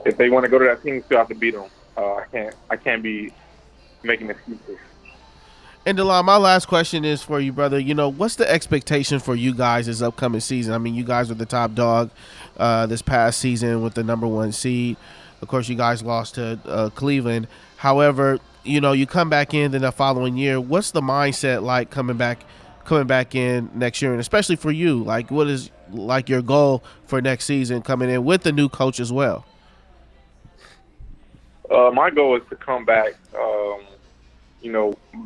if they want to go to that team, still have to beat them. I can't be making excuses. And Delon, my last question is for you, brother. What's the expectation for you guys this upcoming season? I mean, you guys were the top dog this past season with the number one seed. Of course, you guys lost to Cleveland. However, you come back in the following year. What's the mindset like coming back in next year, and especially for you? Like, what is like your goal for next season coming in with the new coach as well? My goal is to come back,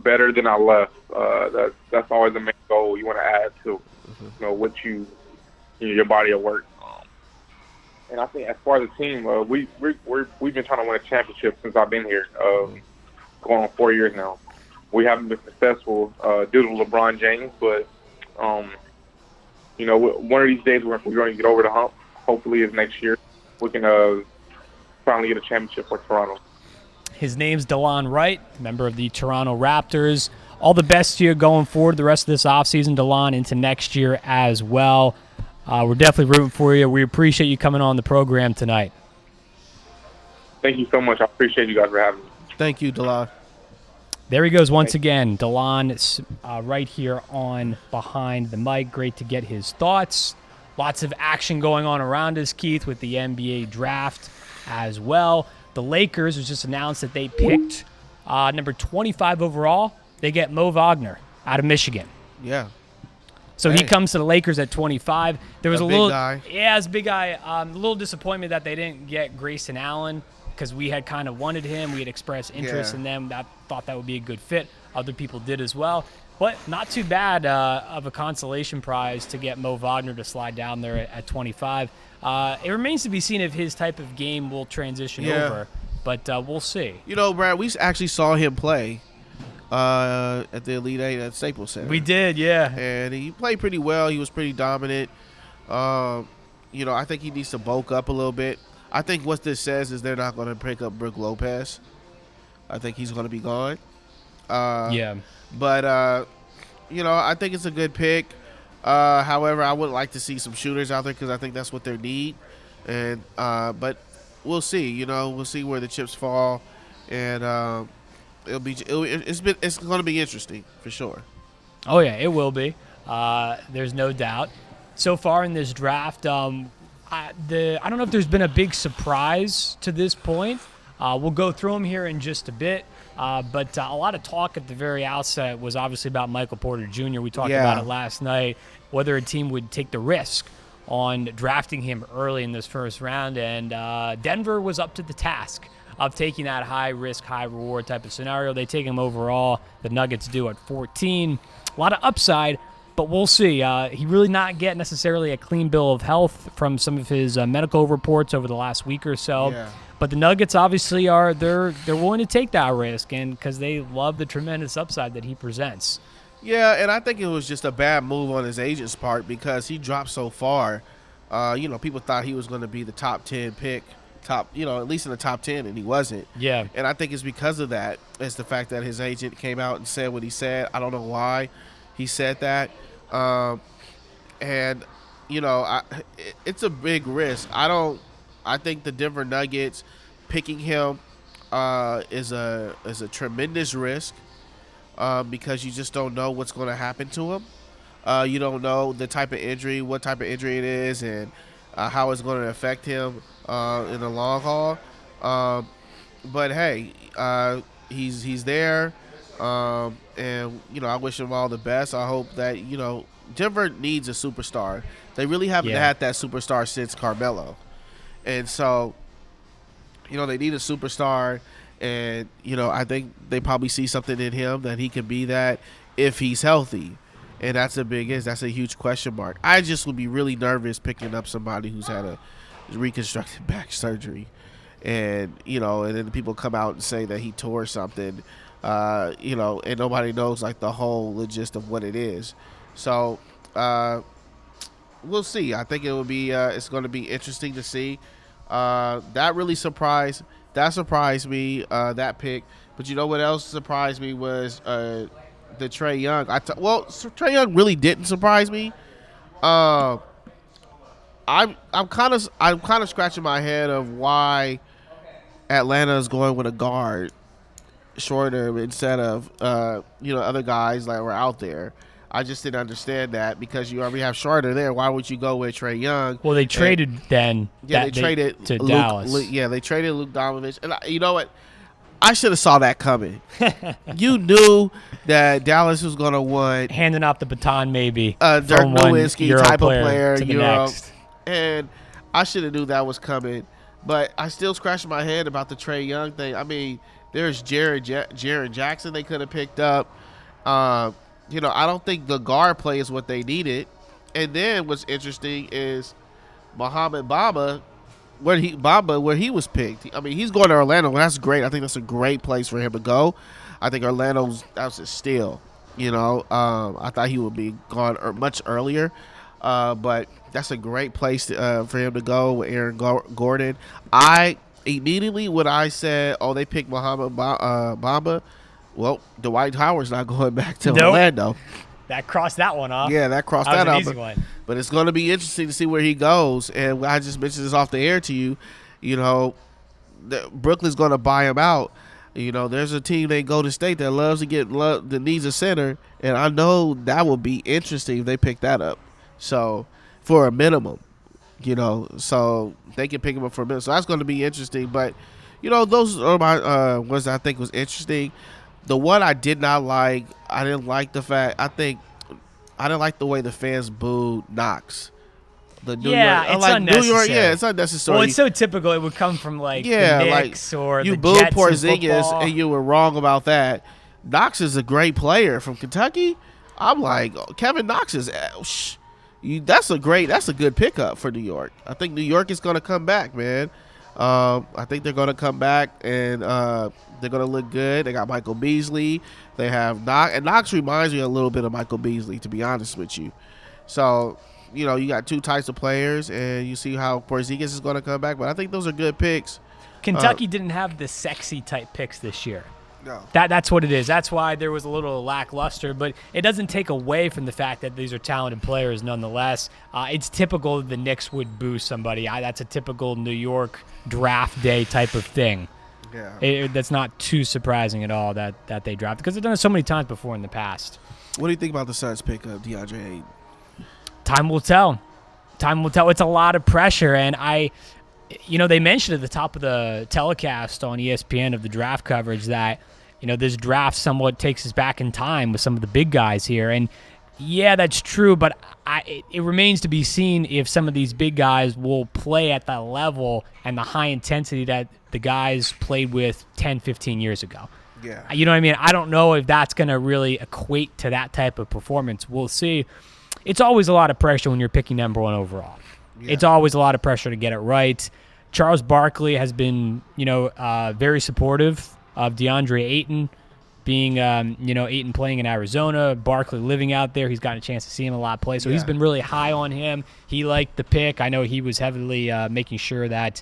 better than I left. That's always the main goal. You want to add to, what your body of work. And I think as far as the team, we've been trying to win a championship since I've been here, going on 4 years now. We haven't been successful due to LeBron James, but one of these days we're going to get over the hump. Hopefully, is next year we can finally get a championship for Toronto. His name's DeLon Wright, member of the Toronto Raptors. All the best to you going forward the rest of this offseason, DeLon, into next year as well. We're definitely rooting for you. We appreciate you coming on the program tonight. Thank you so much. I appreciate you guys for having me. Thank you, DeLon. There he goes once again. DeLon right here on Behind the Mic. Great to get his thoughts. Lots of action going on around us, Keith, with the NBA draft as well. The Lakers was just announced that they picked number 25 overall. They get Mo Wagner out of Michigan. Yeah. So he comes to the Lakers at 25. There was a little guy. Yeah, it's a big guy. A little disappointment that they didn't get Grayson Allen because we had kind of wanted him. We had expressed interest in them. I thought that would be a good fit. Other people did as well. But not too bad of a consolation prize to get Mo Wagner to slide down there at 25. It remains to be seen if his type of game will transition over, but we'll see. Brad, we actually saw him play at the Elite Eight at Staples Center. We did, yeah. And he played pretty well. He was pretty dominant. I think he needs to bulk up a little bit. I think what this says is they're not going to pick up Brook Lopez. I think he's going to be gone. But, I think it's a good pick. However, I would like to see some shooters out there because I think that's what they need. And but we'll see. We'll see where the chips fall, and it's going to be interesting for sure. Oh yeah, it will be. There's no doubt. So far in this draft, I don't know if there's been a big surprise to this point. We'll go through them here in just a bit. But a lot of talk at the very outset was obviously about Michael Porter Jr. We talked about it last night, whether a team would take the risk on drafting him early in this first round. And Denver was up to the task of taking that high-risk, high-reward type of scenario. They take him overall. The Nuggets do at 14. A lot of upside, but we'll see. He really not get necessarily a clean bill of health from some of his medical reports over the last week or so. Yeah. But the Nuggets obviously they're willing to take that risk, and because they love the tremendous upside that he presents. Yeah, and I think it was just a bad move on his agent's part because he dropped so far. People thought he was going to be the top 10 pick, at least in the top 10, and he wasn't. Yeah. And I think it's because of that. It's the fact that his agent came out and said what he said. I don't know why he said that. It's a big risk. I think the Denver Nuggets picking him is a tremendous risk because you just don't know what's going to happen to him. You don't know the type of injury, what type of injury it is, and how it's going to affect him in the long haul. But hey, he's there, and I wish him all the best. I hope that Denver needs a superstar. They really haven't had that superstar since Carmelo. And so, they need a superstar, and, I think they probably see something in him that he can be that if he's healthy. And that's a huge question mark. I just would be really nervous picking up somebody who's had a reconstructed back surgery. And, and then people come out and say that he tore something, and nobody knows, like, the whole gist of what it is. So, we'll see. I think it will be. It's going to be interesting to see. That surprised me. That pick. But you know what else surprised me was the Trae Young. Trae Young really didn't surprise me. I I'm kind of scratching my head of why Atlanta is going with a guard shorter instead of other guys that were out there. I just didn't understand that because you already have Shorter there. Why would you go with Trae Young? Well, they traded they traded to Luke, Dallas. they traded Luke Donovich, and you know what? I should have saw that coming. You knew that Dallas was going to want handing off the baton, maybe Dirk Nowitzki type of player, to the next. And I should have knew that was coming. But I still scratch my head about the Trae Young thing. I mean, there's Jaren Jackson they could have picked up. I don't think the guard play is what they needed. And then what's interesting is Muhammad Bamba, where he was picked. I mean, he's going to Orlando. Well, that's great. I think that's a great place for him to go. I think that's a steal. I thought he would be gone much earlier. But that's a great place for him to go with Aaron Gordon. Immediately when I said, they picked Muhammad Bamba, well, Dwight Howard's not going back to Orlando. That crossed that one off. Yeah, that crossed that was off. Easy one. But it's going to be interesting to see where he goes. And I just mentioned this off the air to you. Brooklyn's going to buy him out. There's a team named Golden State that loves to that needs a center, and I know that will be interesting if they pick that up. So for a minimum, so they can pick him up for a minimum. So that's going to be interesting. But those are my ones that I think was interesting. The one I did not like, I didn't like the way the fans booed Knox. It's unnecessary. New York, it's unnecessary. Well, it's so typical. It would come from the Knicks or you the booed Jets Porzingis and you were wrong about that. Knox is a great player from Kentucky. I'm like, Kevin Knox is that's a good pickup for New York. I think New York is going to come back, man. I think they're going to come back and they're going to look good. They got Michael Beasley. They have Knox. And Knox reminds me a little bit of Michael Beasley, to be honest with you. So, you got two types of players, and you see how Porzingis is going to come back. But I think those are good picks. Kentucky didn't have the sexy type picks this year. No. That's what it is. That's why there was a little lackluster, but it doesn't take away from the fact that these are talented players nonetheless. It's typical the Knicks would boo somebody. That's a typical New York draft day type of thing. Yeah. That's not too surprising at all that they draft, because they've done it so many times before in the past. What do you think about the Suns pick of DeAndre Ayton? Time will tell. It's a lot of pressure, and they mentioned at the top of the telecast on ESPN of the draft coverage that, this draft somewhat takes us back in time with some of the big guys here. And, yeah, that's true, but it remains to be seen if some of these big guys will play at the level and the high intensity that the guys played with 10, 15 years ago. Yeah. You know what I mean? I don't know if that's going to really equate to that type of performance. We'll see. It's always a lot of pressure when you're picking number one overall. Yeah. It's always a lot of pressure to get it right. Charles Barkley has been, very supportive of DeAndre Ayton, being, Ayton playing in Arizona, Barkley living out there. He's gotten a chance to see him a lot play, so he's been really high on him. He liked the pick. I know he was heavily making sure that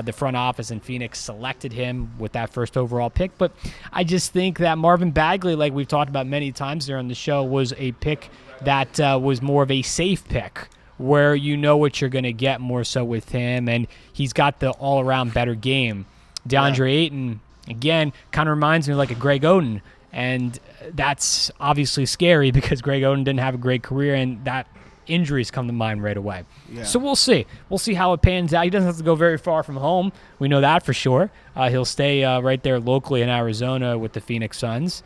the front office in Phoenix selected him with that first overall pick. But I just think that Marvin Bagley, like we've talked about many times here on the show, was a pick that was more of a safe pick, where you know what you're going to get more so with him, and he's got the all-around better game. DeAndre Ayton, again, kind of reminds me like a Greg Oden, and that's obviously scary because Greg Oden didn't have a great career, and that injuries come to mind right away. Yeah. So we'll see. We'll see how it pans out. He doesn't have to go very far from home. We know that for sure. He'll stay right there locally in Arizona with the Phoenix Suns.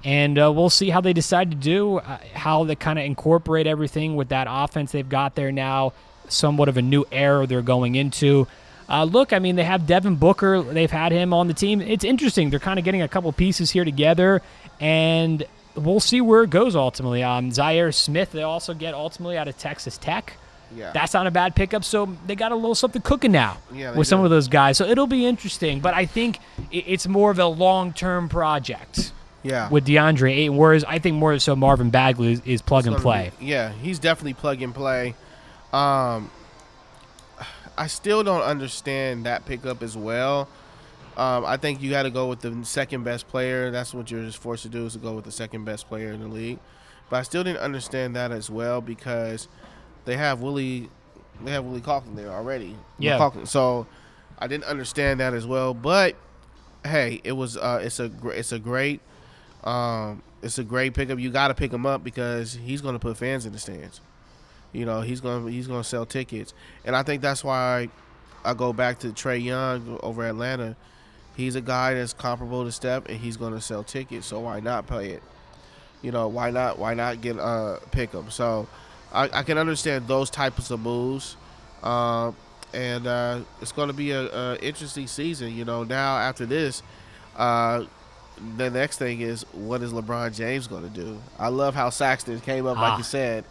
And we'll see how they decide to do, how they kind of incorporate everything with that offense they've got there now, somewhat of a new era they're going into. They have Devin Booker. They've had him on the team. It's interesting. They're kind of getting a couple pieces here together, and we'll see where it goes ultimately. Zaire Smith, they also get ultimately out of Texas Tech. Yeah. That's not a bad pickup, so they got a little something cooking now with some of those guys. So it'll be interesting, but I think it's more of a long-term project. Yeah, with DeAndre Ayton, whereas I think more so Marvin Bagley is plug and play. He's definitely plug and play. I still don't understand that pickup as well. I think you got to go with the second best player. That's what you're just forced to do, is to go with the second best player in the league. But I still didn't understand that as well, because they have Willie Willie Caulkin there already. Yeah. McCaulkin. So I didn't understand that as well. But hey, it's a great pickup. You got to pick him up because he's going to put fans in the stands. He's gonna sell tickets, and I think that's why I go back to Trae Young over Atlanta. He's a guy that's comparable to Steph, and he's gonna sell tickets. So why not play it? Why not get pick him? So I can understand those types of moves, and it's gonna be a interesting season. Now after this, the next thing is what is LeBron James gonna do? I love how Saxton came up like you said.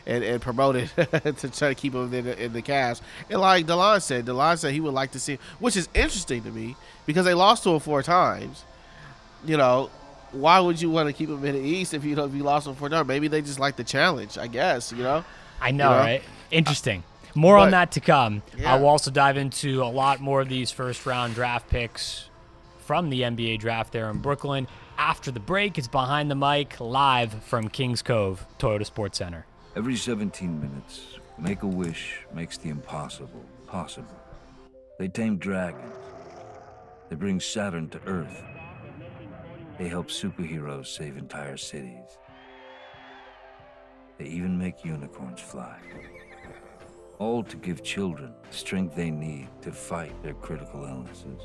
And promoted to try to keep him in the cast. And like DeLon said he would like to see, which is interesting to me because they lost to him 4 times. Why would you want to keep him in the East if you lost him 4 times? Maybe they just like the challenge, I guess. I know, right? Interesting. More on that to come. Yeah. We'll also dive into a lot more of these first-round draft picks from the NBA draft there in Brooklyn. After the break, it's Behind the Mic live from Kings Cove, Toyota Sports Center. Every 17 minutes, Make-A-Wish makes the impossible possible. They tame dragons. They bring Saturn to Earth. They help superheroes save entire cities. They even make unicorns fly. All to give children the strength they need to fight their critical illnesses.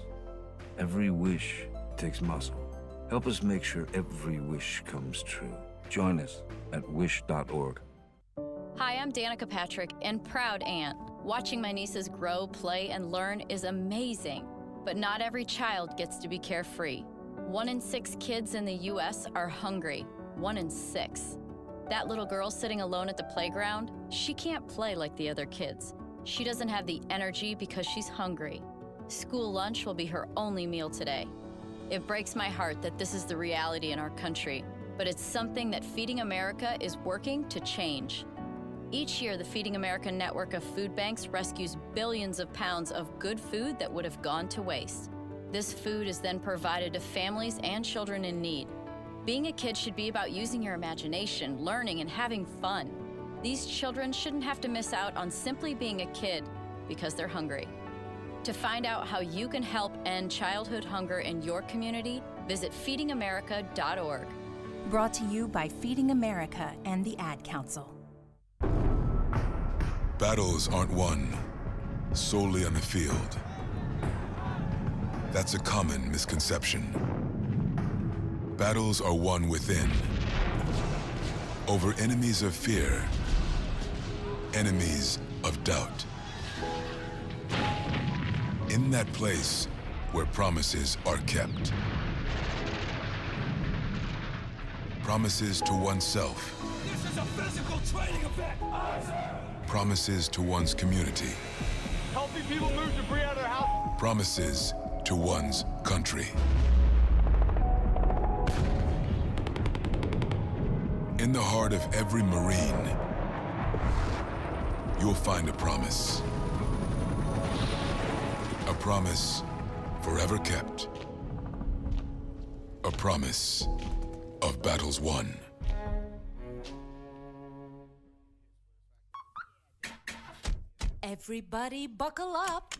Every wish takes muscle. Help us make sure every wish comes true. Join us at wish.org. Hi, I'm Danica Patrick and proud aunt. Watching my nieces grow, play, and learn is amazing, but not every child gets to be carefree. 1 in 6 kids in the U.S. are hungry. 1 in 6. That little girl sitting alone at the playground, she can't play like the other kids. She doesn't have the energy because she's hungry. School lunch will be her only meal today. It breaks my heart that this is the reality in our country, but it's something that Feeding America is working to change. Each year, the Feeding America network of food banks rescues billions of pounds of good food that would have gone to waste. This food is then provided to families and children in need. Being a kid should be about using your imagination, learning, and having fun. These children shouldn't have to miss out on simply being a kid because they're hungry. To find out how you can help end childhood hunger in your community, visit feedingamerica.org. Brought to you by Feeding America and the Ad Council. Battles aren't won solely on the field. That's a common misconception. Battles are won within, over enemies of fear, enemies of doubt. In that place where promises are kept. Promises to oneself. This is a physical training event. Promises to one's community. Helping people move debris out of their house. Promises to one's country. In the heart of every Marine, you'll find a promise. A promise forever kept. A promise of battles won. Everybody buckle up.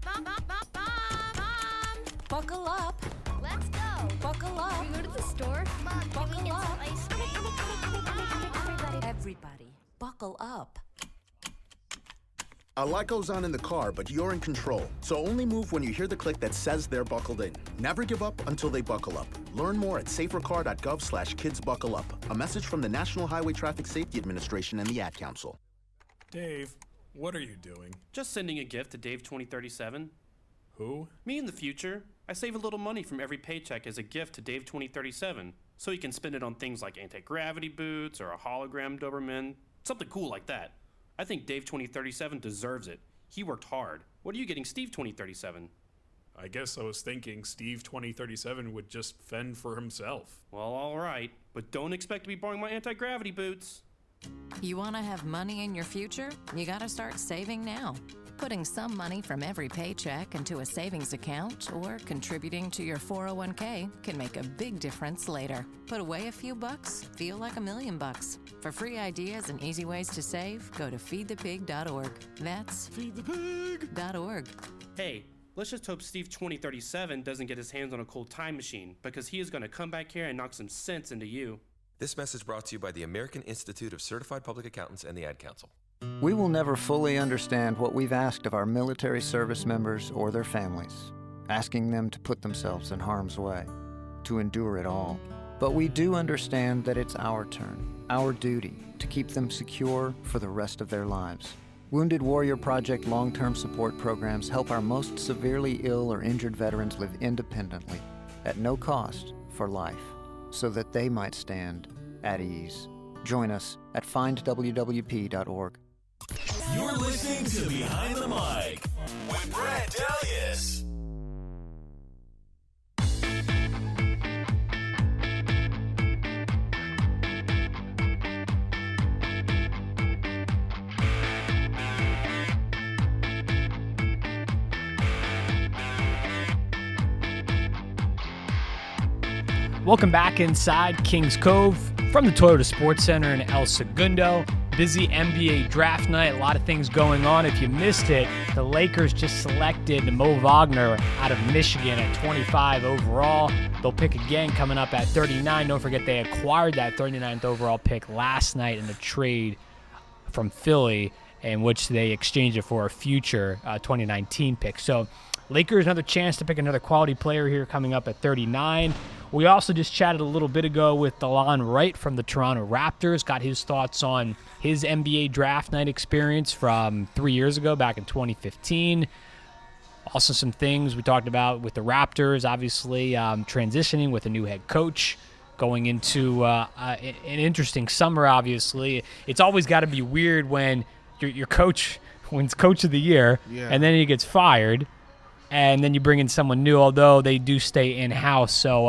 Mom, mom, mom, mom, mom. Buckle up. Let's go. Buckle up. Can we go to the store? Mom, can we get some ice cream? Everybody, buckle up. A lot goes on in the car, but you're in control. So only move when you hear the click that says they're buckled in. Never give up until they buckle up. Learn more at safercar.gov/kidsbuckleup. A message from the National Highway Traffic Safety Administration and the Ad Council. Dave, what are you doing? Just sending a gift to Dave 2037. Who? Me in the future. I save a little money from every paycheck as a gift to Dave 2037, so he can spend it on things like anti-gravity boots or a hologram Doberman, something cool like that. I think Dave 2037 deserves it. He worked hard. What are you getting Steve 2037? I guess I was thinking Steve 2037 would just fend for himself. Well, all right, but don't expect to be borrowing my anti-gravity boots. You want to have money in your future? You got to start saving now. Putting some money from every paycheck into a savings account or contributing to your 401k can make a big difference later. Put away a few bucks, feel like $1,000,000. For free ideas and easy ways to save, go to feedthepig.org. That's feedthepig.org. Hey, let's just hope Steve 2037 doesn't get his hands on a cold time machine, because he is going to come back here and knock some sense into you. This message brought to you by the American Institute of Certified Public Accountants and the Ad Council. We will never fully understand what we've asked of our military service members or their families, asking them to put themselves in harm's way, to endure it all. But we do understand that it's our turn, our duty, to keep them secure for the rest of their lives. Wounded Warrior Project long-term support programs help our most severely ill or injured veterans live independently, at no cost, for life, so that they might stand at ease. Join us at findwwp.org. You're listening to Behind the Mic with Brad Dalius. Welcome back inside Kings Cove from the Toyota Sports Center in El Segundo. Busy NBA draft night, a lot of things going on. If you missed it, the Lakers just selected Mo Wagner out of Michigan at 25 overall. They'll pick again coming up at 39. Don't forget they acquired that 39th overall pick last night in a trade from Philly, in which they exchanged it for a future 2019 pick. So Lakers another chance to pick another quality player here coming up at 39. We also just chatted a little bit ago with DeLon Wright from the Toronto Raptors, got his thoughts on his NBA draft night experience from 3 years ago, back in 2015. Also some things we talked about with the Raptors, obviously transitioning with a new head coach, going into an interesting summer, obviously. It's always got to be weird when your coach wins Coach of the Year, and then he gets fired. And then you bring in someone new, although they do stay in-house. So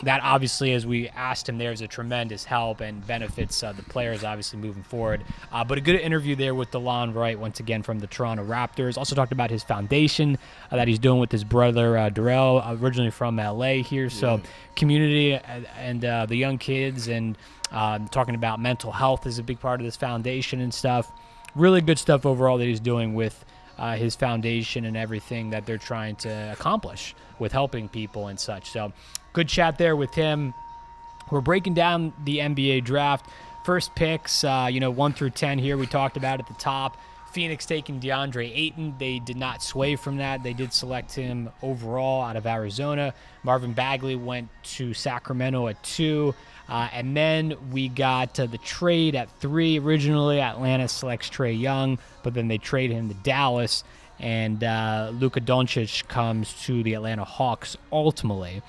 that obviously, as we asked him, there's a tremendous help and benefits the players obviously moving forward. But a good interview there with DeLon Wright, once again, from the Toronto Raptors. Also talked about his foundation that he's doing with his brother Darrell, originally from L.A. here. So community and the young kids, and talking about mental health is a big part of this foundation and stuff. Really good stuff overall that he's doing with his foundation and everything that they're trying to accomplish with helping people and such. So good chat there with him. We're breaking down the NBA draft. First picks, 1 through 10 here we talked about at the top. Phoenix taking DeAndre Ayton. They did not sway from that. They did select him overall out of Arizona. Marvin Bagley went to Sacramento at 2. And then we got the trade at 3. Originally, Atlanta selects Trae Young, but then they trade him to Dallas, and Luka Doncic comes to the Atlanta Hawks ultimately.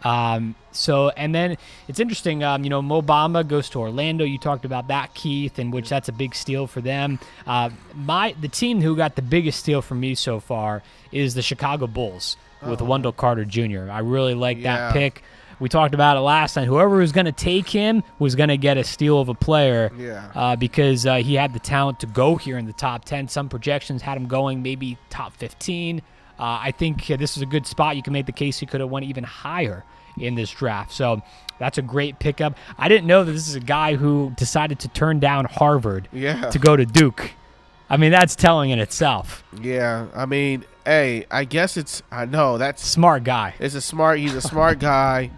And then it's interesting, Mo Bamba goes to Orlando. You talked about that, Keith, in which that's a big steal for them. The team who got the biggest steal for me so far is the Chicago Bulls with Wendell Carter Jr. I really like that pick. We talked about it last night. Whoever was going to take him was going to get a steal of a player because he had the talent to go here in the top 10. Some projections had him going maybe top 15. I think this is a good spot. You can make the case he could have went even higher in this draft. So that's a great pickup. I didn't know that this is a guy who decided to turn down Harvard to go to Duke. I mean, that's telling in itself. Yeah, I mean, hey, I guess I know that's smart guy. He's a smart guy.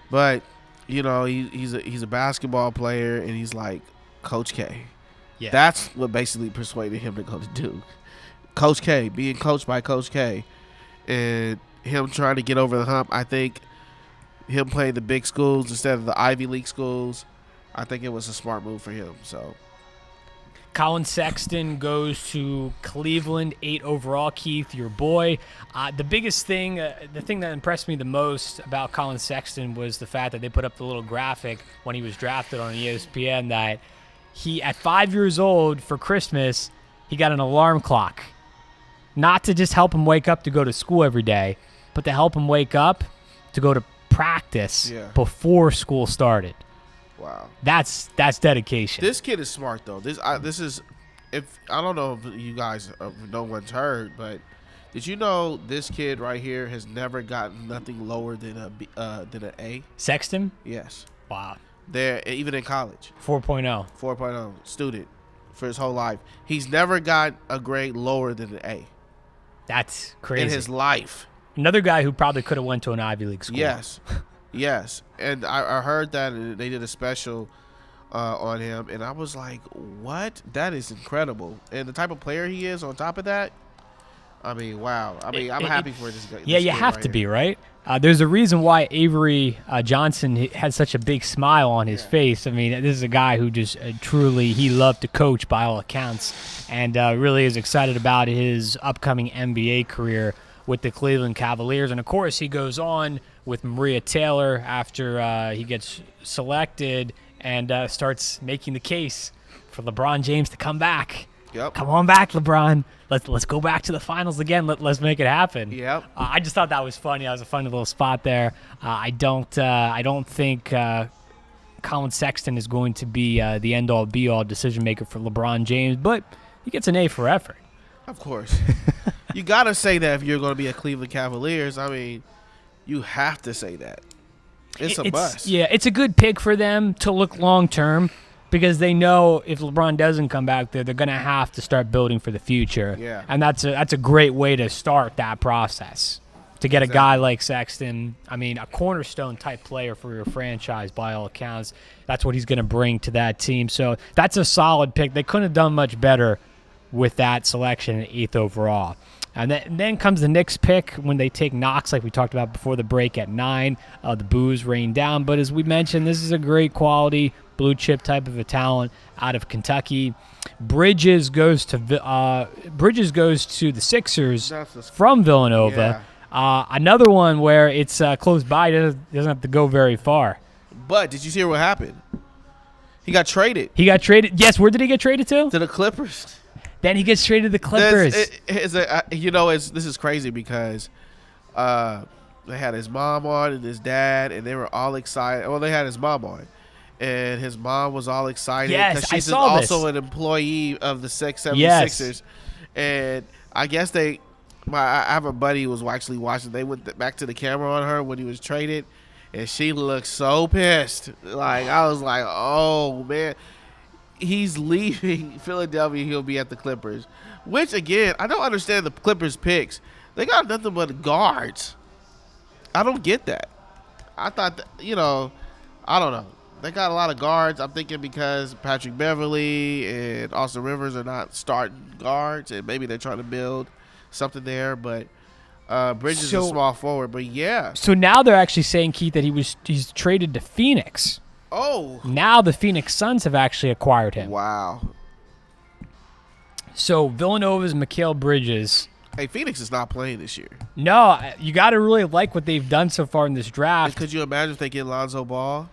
But, he's a basketball player, and he's like Coach K. Yeah. That's what basically persuaded him to go to Duke. Coach K, being coached by Coach K, and him trying to get over the hump. I think him playing the big schools instead of the Ivy League schools, I think it was a smart move for him. So Colin Sexton goes to Cleveland, 8 overall. Keith, your boy. The biggest thing, the thing that impressed me the most about Colin Sexton was the fact that they put up the little graphic when he was drafted on ESPN that he, at 5 years old for Christmas, he got an alarm clock. Not to just help him wake up to go to school every day, but to help him wake up to go to practice before school started. Wow. That's dedication. This kid is smart though. This is, if I don't know if you guys, no one's heard, but did you know this kid right here has never gotten nothing lower than an A? Sexton? Yes. Wow. There, even in college. 4.0. 4.0 student for his whole life. He's never got a grade lower than an A. That's crazy. In his life. Another guy who probably could have went to an Ivy League school. Yes. Yes. And I heard that they did a special on him, and I was like, what? That is incredible. And the type of player he is on top of that, I mean, wow. I mean, I'm happy for this guy. Yeah, you have to be, right? There's a reason why Avery Johnson had such a big smile on his face. I mean, this is a guy who just truly, he loved to coach by all accounts, and really is excited about his upcoming NBA career with the Cleveland Cavaliers. And, of course, he goes on with Maria Taylor after he gets selected and starts making the case for LeBron James to come back. Yep. Come on back, LeBron. Let's go back to the finals again. Let's make it happen. Yep. I just thought that was funny. That was a funny little spot there. I don't think Colin Sexton is going to be the end-all, be-all decision maker for LeBron James, but he gets an A for effort. Of course. You got to say that if you're going to be a Cleveland Cavaliers. I mean, you have to say that. It's a must. Yeah, it's a good pick for them to look long-term, because they know if LeBron doesn't come back there, they're going to have to start building for the future. Yeah. And that's a great way to start that process. To get a guy like Sexton, I mean, a cornerstone-type player for your franchise by all accounts, that's what he's going to bring to that team. So that's a solid pick. They couldn't have done much better with that selection at 8th overall. And then comes the Knicks pick when they take Knox, like we talked about before the break, at 9. The boos rain down. But as we mentioned, this is a great quality blue chip type of a talent out of Kentucky. Bridges goes to the Sixers from Villanova. Yeah. Another one where it's close by, doesn't have to go very far. But did you see what happened? He got traded. Yes, where did he get traded to? To the Clippers. Then he gets traded to the Clippers. This is crazy because they had his mom on and his dad, and they were all excited. Well, they had his mom on, and his mom was all excited because she's also an employee of the 76ers. Yes. And I guess I have a buddy who was actually watching. They went back to the camera on her when he was traded, and she looked so pissed. Like, I was like, oh, man. He's leaving Philadelphia. He'll be at the Clippers, which, again, I don't understand the Clippers picks. They got nothing but guards. I don't get that. I thought, I don't know. They got a lot of guards. I'm thinking because Patrick Beverly and Austin Rivers are not starting guards, and maybe they're trying to build something there. But Bridges is a small forward. But, yeah. So now they're actually saying, Keith, that he's traded to Phoenix. Oh. Now the Phoenix Suns have actually acquired him. Wow. So Villanova's Mikal Bridges. Hey, Phoenix is not playing this year. No, you got to really like what they've done so far in this draft. Could you imagine if they get Lonzo Ball?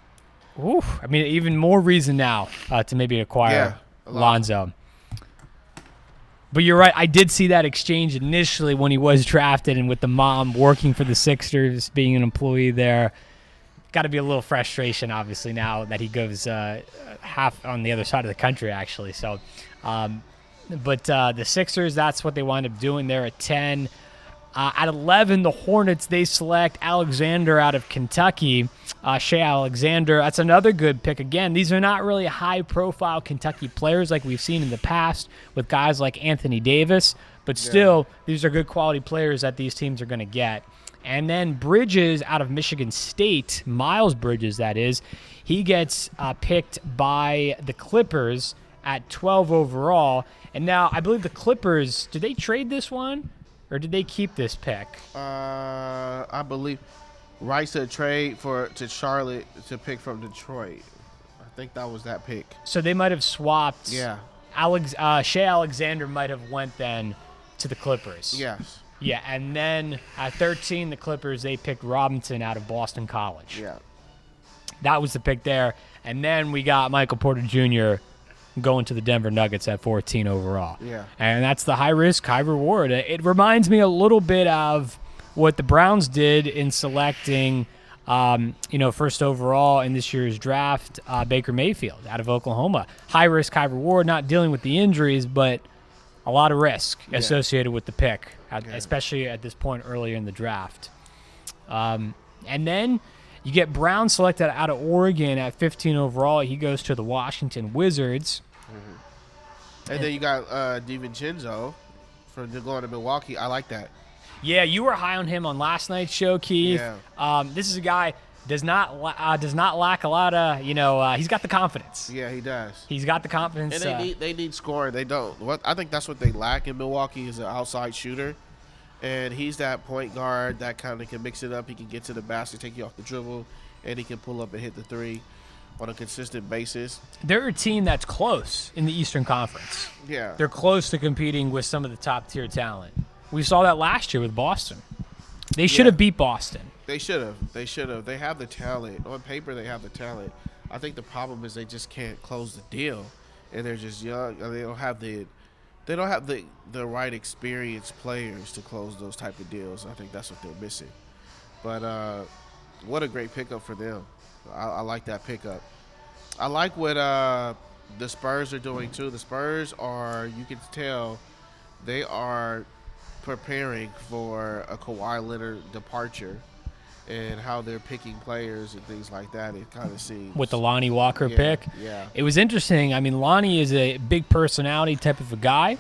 Oof. I mean, even more reason now to maybe acquire Lonzo. But you're right. I did see that exchange initially when he was drafted, and with the mom working for the Sixers, being an employee there. Got to be a little frustration, obviously, now that he goes half on the other side of the country, actually. So, but the Sixers, that's what they wind up doing there at 10. At 11, the Hornets, they select Alexander out of Kentucky, Shea Alexander. That's another good pick. Again, these are not really high-profile Kentucky players like we've seen in the past with guys like Anthony Davis, but still, these are good quality players that these teams are going to get. And then Bridges out of Michigan State, Miles Bridges, that is, he gets picked by the Clippers at 12 overall. And now I believe the Clippers, did they trade this one or did they keep this pick? I believe Rice had trade to Charlotte to pick from Detroit. I think that was that pick. So they might have swapped. Yeah. Shea Alexander might have went then to the Clippers. Yes. Yeah, and then at 13, the Clippers, they picked Robinson out of Boston College. Yeah. That was the pick there. And then we got Michael Porter Jr. going to the Denver Nuggets at 14 overall. Yeah. And that's the high risk, high reward. It reminds me a little bit of what the Browns did in selecting First overall in this year's draft, Baker Mayfield out of Oklahoma. High risk, high reward, not dealing with the injuries, but a lot of risk associated with the pick, especially at this point earlier in the draft. And then you get Brown selected out of Oregon at 15 overall. He goes to the Washington Wizards. Mm-hmm. And then you got DiVincenzo from going to Milwaukee. I like that. Yeah, you were high on him on last night's show, Keith. Yeah. This is a guy does not lack a lot of he's got the confidence. Yeah, he does. He's got the confidence. And they need scoring. They don't. I think that's what they lack in Milwaukee is an outside shooter, and he's that point guard that kind of can mix it up. He can get to the basket, take you off the dribble, and he can pull up and hit the three on a consistent basis. They're a team that's close in the Eastern Conference. Yeah, they're close to competing with some of the top tier talent. We saw that last year with Boston. They should have beat Boston. They should have. They have the talent. On paper, they have the talent. I think the problem is they just can't close the deal, and they're just young. They don't have the right experienced players to close those type of deals. I think that's what they're missing. But what a great pickup for them. I like that pickup. I like what the Spurs are doing too. The Spurs are, you can tell, they are preparing for a Kawhi Leonard departure. And how they're picking players and things like that, it kind of seems. With the Lonnie Walker pick. Yeah. It was interesting. I mean, Lonnie is a big personality type of a guy.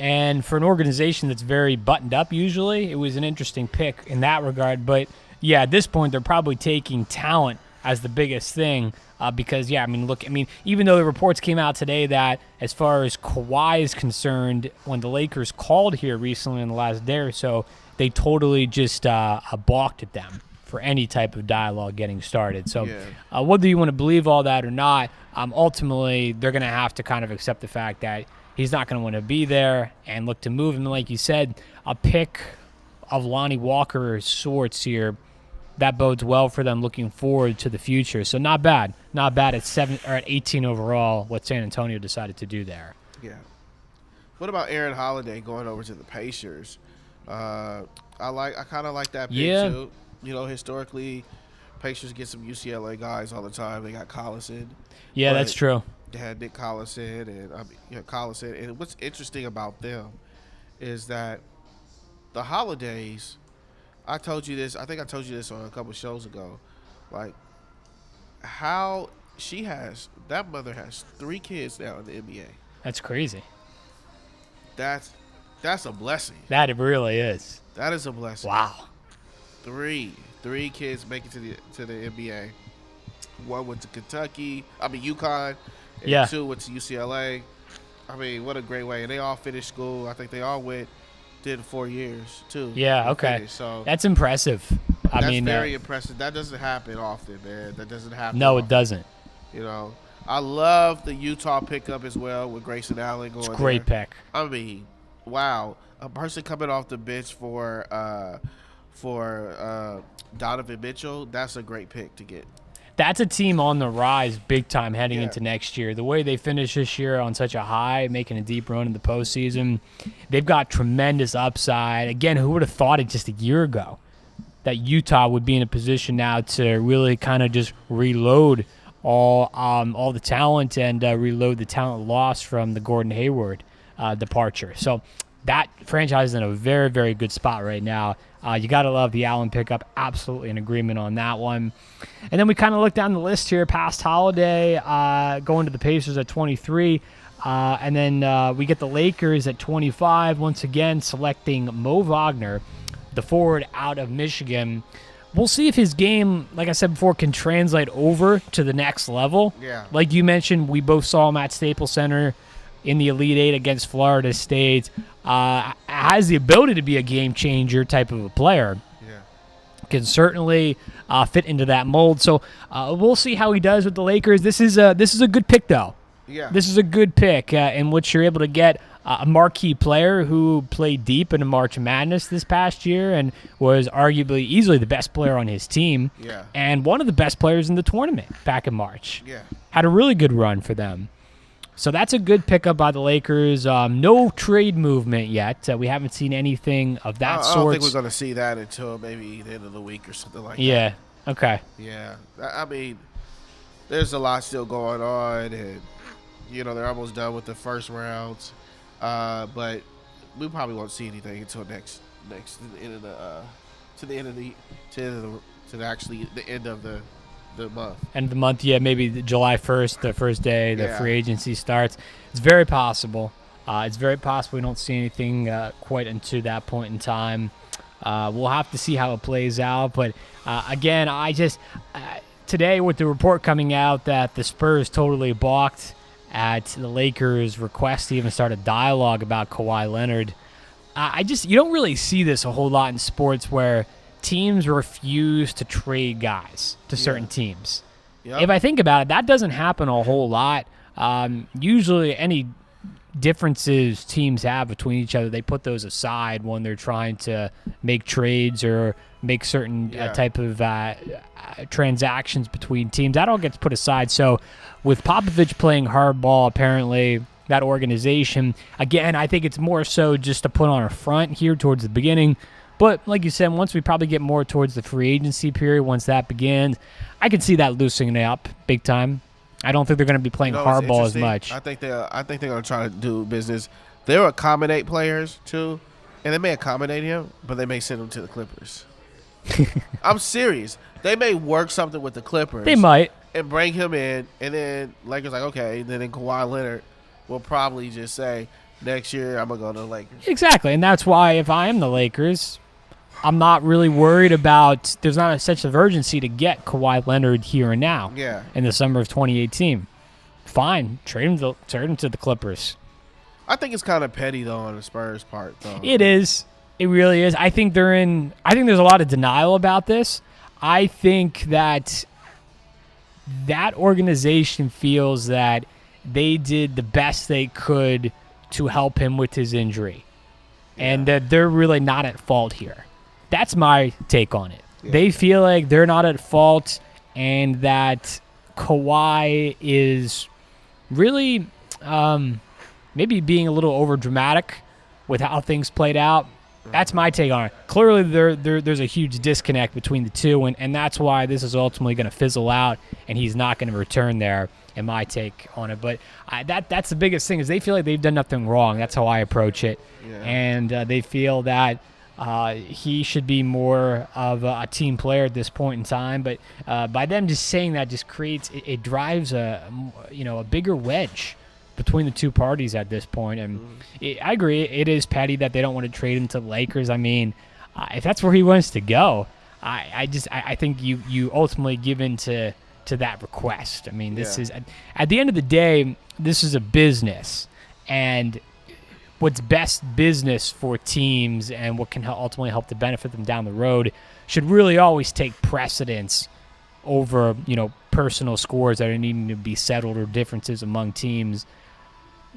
And for an organization that's very buttoned up usually, it was an interesting pick in that regard. But, yeah, at this point, they're probably taking talent as the biggest thing. Because, even though the reports came out today that as far as Kawhi is concerned, when the Lakers called here recently in the last day or so, they totally just balked at them for any type of dialogue getting started. So whether you want to believe all that or not, ultimately they're going to have to kind of accept the fact that he's not going to want to be there and look to move him. Like you said, a pick of Lonnie Walker's sorts here, that bodes well for them looking forward to the future. So not bad at 18 overall what San Antonio decided to do there. Yeah. What about Aaron Holiday going over to the Pacers? I kind of like that pick too. Historically, Pacers get some UCLA guys all the time. They got Collison. Yeah, that's true. They had Nick Collison Collison. And what's interesting about them is that the Holidays. I told you this. I think I told you this on a couple shows ago. Like how that mother has 3 kids now in the NBA. That's crazy. That's a blessing. That it really is. That is a blessing. Wow. 3 kids make it to the NBA. 1 went to UConn. And 2 went to UCLA. What a great way. And they all finished school. I think they all did 4 years too. Yeah. Okay. Finished, so that's impressive. That's very impressive. That doesn't happen often, man. That doesn't happen. No, often. It doesn't. I love the Utah pickup as well with Grayson Allen going. It's a great pick. Wow, a person coming off the bench for Donovan Mitchell. That's a great pick to get. That's a team on the rise big time heading into next year. The way they finished this year on such a high, making a deep run in the postseason, they've got tremendous upside. Again, who would have thought it just a year ago that Utah would be in a position now to really kind of just reload all the talent and reload the talent lost from the Gordon Hayward departure. So that franchise is in a very, very good spot right now. You got to love the Allen pickup. Absolutely in agreement on that one. And then we kind of look down the list here past Holiday, going to the Pacers at 23. And then we get the Lakers at 25, once again selecting Mo Wagner, the forward out of Michigan. We'll see if his game, like I said before, can translate over to the next level. Yeah. Like you mentioned, we both saw him at Staples Center in the Elite Eight against Florida State. Has the ability to be a game changer type of a player. Yeah. Can certainly fit into that mold. So we'll see how he does with the Lakers. This is a good pick, though. Yeah. This is a good pick in which you're able to get a marquee player who played deep in a March Madness this past year and was arguably easily the best player on his team. Yeah. And one of the best players in the tournament back in March. Yeah. Had a really good run for them. So that's a good pickup by the Lakers. No trade movement yet. We haven't seen anything of that sort. I don't think we're going to see that until maybe the end of the week or something like that. Yeah. Okay. Yeah, I mean, there's a lot still going on, and they're almost done with the first rounds, but we probably won't see anything until next to the end of the end of the month. End of the month, yeah, maybe July 1st, the first day the Yeah. free agency starts. It's very possible. It's very possible we don't see anything quite into that point in time. We'll have to see how it plays out. But, again, today with the report coming out that the Spurs totally balked at the Lakers' request to even start a dialogue about Kawhi Leonard, you don't really see this a whole lot in sports where teams refuse to trade guys to certain teams. Yep. If I think about it, that doesn't happen a whole lot. Usually any differences teams have between each other, they put those aside when they're trying to make trades or make certain type of transactions between teams. That all gets put aside. So with Popovich playing hardball, apparently, that organization, again, I think it's more so just to put on a front here towards the beginning. But like you said, once we probably get more towards the free agency period, once that begins, I can see that loosening up big time. I don't think they're going to be playing hardball as much. I think they're going to try to do business. They'll accommodate players too, and they may accommodate him, but they may send him to the Clippers. I'm serious. They may work something with the Clippers. They might. And bring him in, and then Lakers like, okay, then Kawhi Leonard will probably just say, next year I'm going to go to the Lakers. Exactly, and that's why if I am the Lakers, I'm not really worried about – there's not such of urgency to get Kawhi Leonard here and now in the summer of 2018. Fine. Trade him to the Clippers. I think it's kind of petty, though, on the Spurs' part, though. It is. It really is. I think there's a lot of denial about this. I think that organization feels that they did the best they could to help him with his injury and that they're really not at fault here. That's my take on it. Yeah. They feel like they're not at fault and that Kawhi is really maybe being a little over dramatic with how things played out. That's my take on it. Clearly, there's a huge disconnect between the two, and that's why this is ultimately going to fizzle out, and he's not going to return there, in my take on it. But that's the biggest thing is they feel like they've done nothing wrong. That's how I approach it. Yeah. And they feel that he should be more of a team player at this point in time. But by them just saying that just creates – it drives a bigger wedge between the two parties at this point. And I agree, it is petty that they don't want to trade him to the Lakers. I mean, if that's where he wants to go, I think you ultimately give in to that request. I mean, this is at the end of the day, this is a business, and what's best business for teams and what can ultimately help to benefit them down the road should really always take precedence over personal scores that are needing to be settled or differences among teams.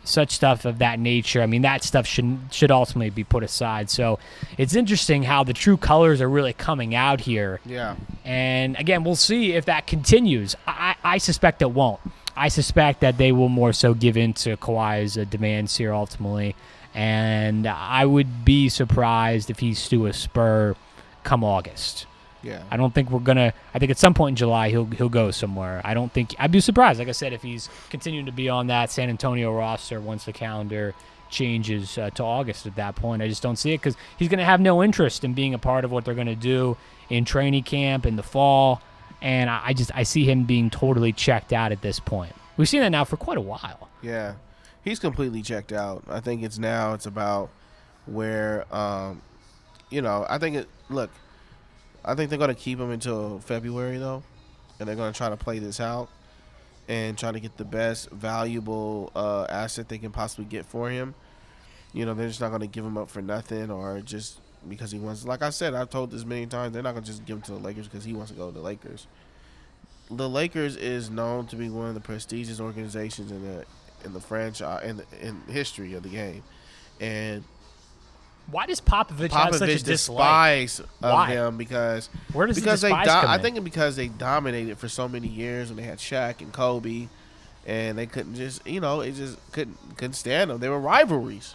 Such stuff of that nature, I mean, that stuff should ultimately be put aside. So it's interesting how the true colors are really coming out here. Yeah. And, again, we'll see if that continues. I suspect it won't. I suspect that they will more so give in to Kawhi's demands here ultimately. And I would be surprised if he's still a Spur come August. Yeah. I don't think I think at some point in July he'll go somewhere. I'd be surprised, like I said, if he's continuing to be on that San Antonio roster once the calendar changes to August at that point. I just don't see it because he's going to have no interest in being a part of what they're going to do in training camp in the fall. And I see him being totally checked out at this point. We've seen that now for quite a while. Yeah. He's completely checked out. I think it's about where, I think they're going to keep him until February, though, and they're going to try to play this out and try to get the best valuable asset they can possibly get for him. They're just not going to give him up for nothing or just because he wants. Like I said, I've told this many times, they're not going to just give him to the Lakers because he wants to go to the Lakers. The Lakers is known to be one of the prestigious organizations in the franchise in history of the game, and why does Popovich have such a despise of them? Because where does the despise come in? I think because they dominated for so many years and they had Shaq and Kobe, and they couldn't just it just couldn't stand them. They were rivalries.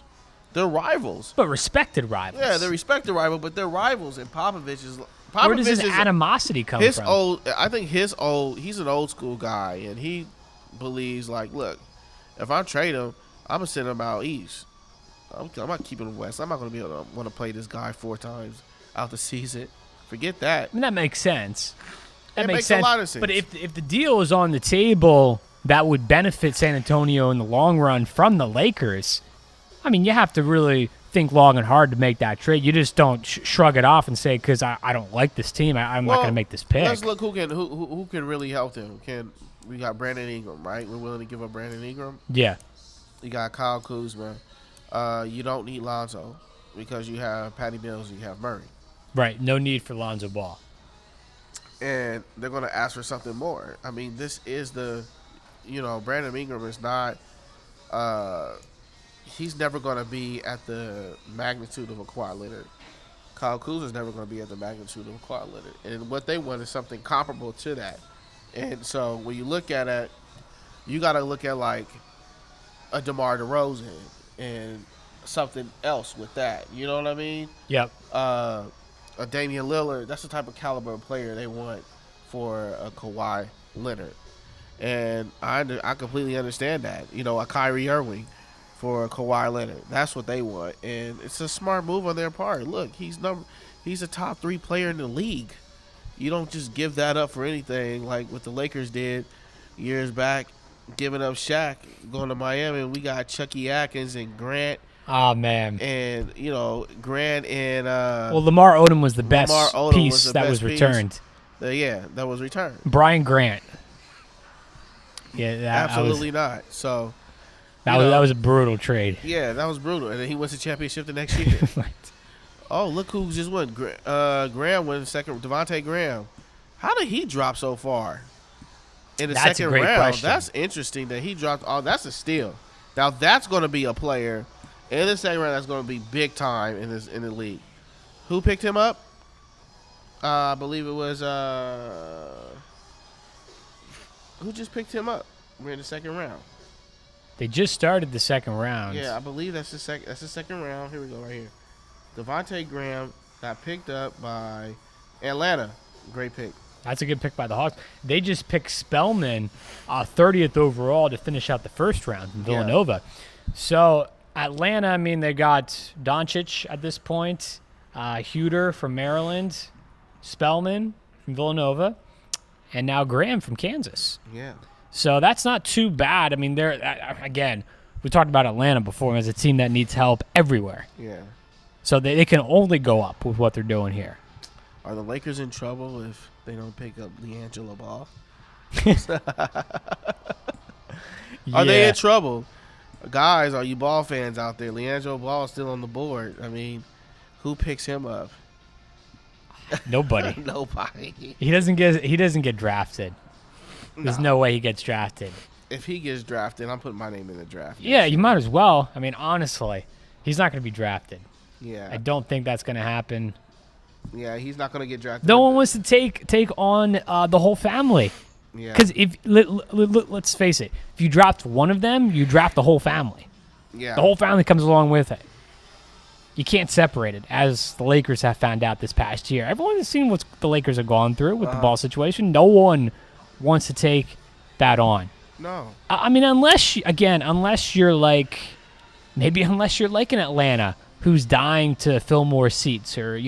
They're rivals. But respected rivals. Yeah, they're respected rivals, but they're rivals. And Popovich is. Where does his animosity come from? I think he's an old school guy, and he believes like, look, if I trade him, I'm gonna send him out east. I'm not keeping him west. I'm not gonna be able to want to play this guy 4 times out the season. Forget that. I mean, that makes sense. That makes sense. a lot of sense. But if the deal is on the table that would benefit San Antonio in the long run from the Lakers, I mean, you have to really think long and hard to make that trade. You just don't shrug it off and say, because I don't like this team, I'm not going to make this pick. Let's look who can really help them. We got Brandon Ingram, right? We're willing to give up Brandon Ingram. Yeah. You got Kyle Kuzma. You don't need Lonzo because you have Patty Mills and you have Murray. Right. No need for Lonzo Ball. And they're going to ask for something more. I mean, this is Brandon Ingram is not he's never going to be at the magnitude of a Kawhi Leonard. Kyle Kuzma is never going to be at the magnitude of a Kawhi Leonard. And what they want is something comparable to that. And so when you look at it, you got to look at like a DeMar DeRozan and something else with that. You know what I mean? Yep. A Damian Lillard, that's the type of caliber of player they want for a Kawhi Leonard. And I completely understand that. A Kyrie Irving for a Kawhi Leonard. That's what they want. And it's a smart move on their part. Look, he's a top 3 player in the league. You don't just give that up for anything like what the Lakers did years back, giving up Shaq, going to Miami. We got Chucky Atkins and Grant. Oh, man. And, Grant and Lamar Odom was the best piece that was returned. That was returned. Brian Grant. Yeah, absolutely not. So that was a brutal trade. Yeah, that was brutal. And then he wins the championship the next year. Right. Oh, look who just won. Graham won second. Devontae Graham. How did he drop so far in the second round? Question. That's interesting that he dropped. Oh, that's a steal. Now that's going to be a player in the second round that's going to be big time in the league. Who picked him up? I believe it was who just picked him up? We're in the second round. They just started the second round. Yeah, I believe that's the second round. Here we go, right here. Devontae Graham got picked up by Atlanta. Great pick. That's a good pick by the Hawks. They just picked Spellman 30th overall to finish out the first round in Villanova. Yeah. So Atlanta, I mean, they got Doncic at this point, Huter from Maryland, Spellman from Villanova, and now Graham from Kansas. Yeah. So that's not too bad. I mean, they're again, we talked about Atlanta before as a team that needs help everywhere. Yeah. So they can only go up with what they're doing here. Are the Lakers in trouble if they don't pick up LiAngelo Ball? Are they in trouble? Guys, are you Ball fans out there? LiAngelo Ball is still on the board. I mean, who picks him up? Nobody. Nobody. He doesn't get drafted. There's no way he gets drafted. If he gets drafted, I'm putting my name in the draft. Yeah, you might as well. I mean, honestly, he's not going to be drafted. Yeah. I don't think that's going to happen. Yeah, he's not going to get drafted. No one wants to take on the whole family. Yeah. Because let's face it, if you draft one of them, you draft the whole family. Yeah. The whole family comes along with it. You can't separate it, as the Lakers have found out this past year. Everyone has seen what the Lakers have gone through with the Ball situation. No one wants to take that on. No. I mean, unless you're like in Atlanta, who's dying to fill more seats or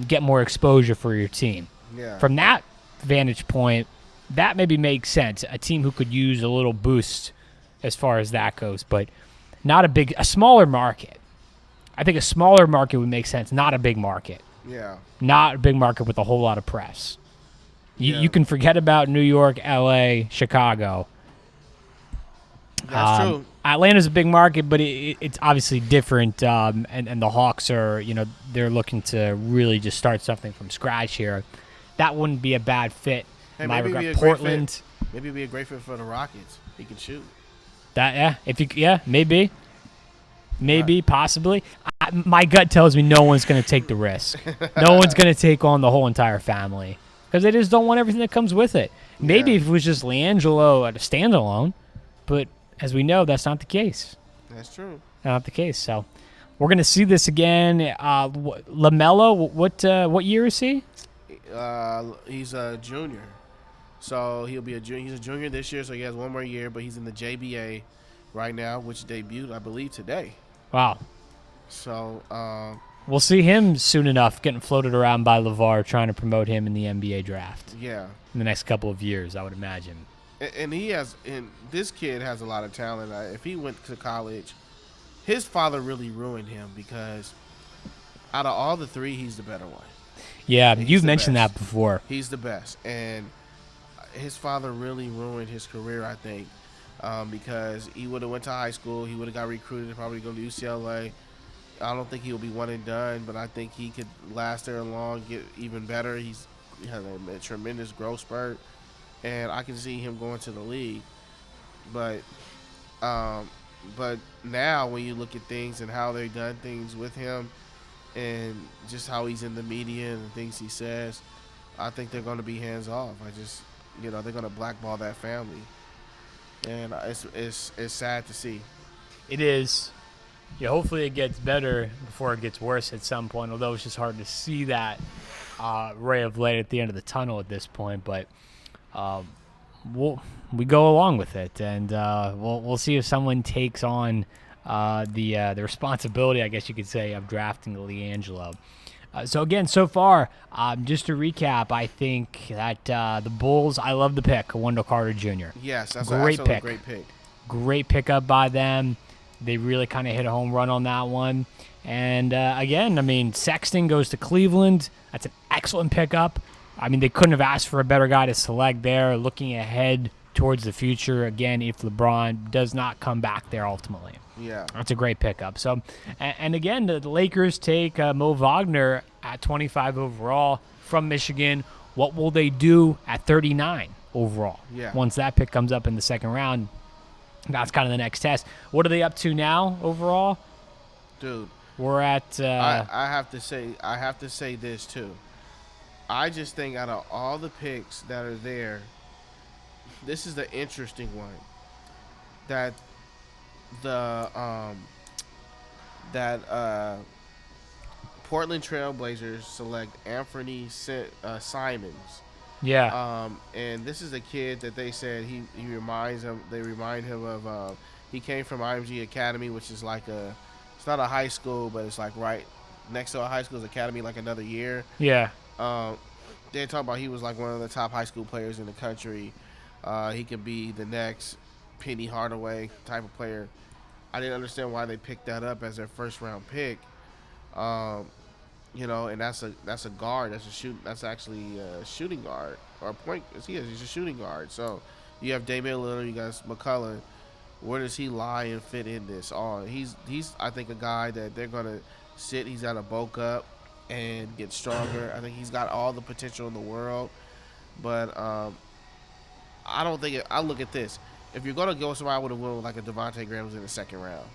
get more exposure for your team. Yeah. From that vantage point, that maybe makes sense. A team who could use a little boost as far as that goes, but not a smaller market. I think a smaller market would make sense, not a big market. Yeah. Not a big market with a whole lot of press. You can forget about New York, L.A., Chicago. That's true. Atlanta's a big market, but it's obviously different, and the Hawks are, they're looking to really just start something from scratch here. That wouldn't be a bad fit. Hey, maybe Portland. Maybe it'd be a great fit for the Rockets. He can shoot. Maybe, possibly. My gut tells me no one's going to take the risk. No one's going to take on the whole entire family because they just don't want everything that comes with it. Maybe if it was just LiAngelo at a standalone, but as we know, that's not the case. That's true. not the case. So we're going to see this again. LaMelo, what year is he? He's a junior. So he'll be a junior. He's a junior this year, so he has one more year, but he's in the JBA right now, which debuted, I believe, today. Wow. So we'll see him soon enough getting floated around by LeVar trying to promote him in the NBA draft. Yeah. In the next couple of years, I would imagine. And this kid has a lot of talent. If he went to college, his father really ruined him because out of all the three, he's the better one. Yeah, you've mentioned that before. He's the best. And his father really ruined his career, I think, because he would have went to high school. He would have got recruited to probably go to UCLA. I don't think he'll be one and done, but I think he could last there long, get even better. He has a tremendous growth spurt, and I can see him going to the league. But now when you look at things and how they've done things with him and just how he's in the media and the things he says, I think they're going to be hands off. They're going to blackball that family, and it's sad to see. It is. Yeah, hopefully it gets better before it gets worse at some point, although it's just hard to see that ray of light at the end of the tunnel at this point. But we go along with it, and we'll see if someone takes on the responsibility, I guess you could say, of drafting LiAngelo. So again, so far, just to recap, I think that the Bulls, I love the pick, Wendell Carter Jr. Yes, that's great a pick. Great pick. Great pickup by them. They really kind of hit a home run on that one. And again, I mean, Sexton goes to Cleveland. That's an excellent pickup. I mean, they couldn't have asked for a better guy to select there, looking ahead towards the future, again, if LeBron does not come back there ultimately. Yeah. That's a great pickup. So, and again, the Lakers take Mo Wagner at 25 overall from Michigan. What will they do at 39 overall? Yeah. Once that pick comes up in the second round, that's kind of the next test. What are they up to now overall? Dude. We're at I have to say this too. I just think out of all the picks that are there, this is the interesting one. That the Portland Trailblazers select Anthony Simons. Yeah. And this is a kid that they said he reminds them. They remind him of. He came from IMG Academy, which is like it's not a high school, but it's like right next to a high school's academy, like another year. Yeah. They talk about he was like one of the top high school players in the country. He could be the next Penny Hardaway type of player. I didn't understand why they picked that up as their first round pick. And that's a guard. That's actually a shooting guard or a point. He's a shooting guard. So you have Damian Lillard, you got McCullough. Where does he lie and fit in this? He's I think a guy that they're gonna sit. He's got to bulk up and get stronger. I think he's got all the potential in the world, but I don't think I look at this. If you're gonna go somewhere, I would have went with like a Devontae Graham in the second round.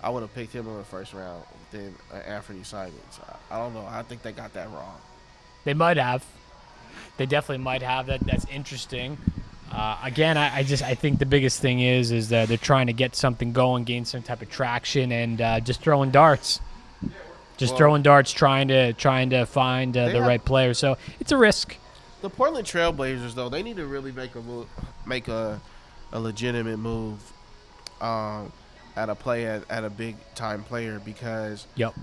I would have picked him in the first round than Anthony Simons. I don't know. I think they got that wrong. They might have. They definitely might have. That's interesting. Again, I think the biggest thing is that they're trying to get something going, gain some type of traction, and just throwing darts. Throwing darts, trying to find the right player. So it's a risk. The Portland Trailblazers, though, they need to really make a legitimate move at a big time player because they're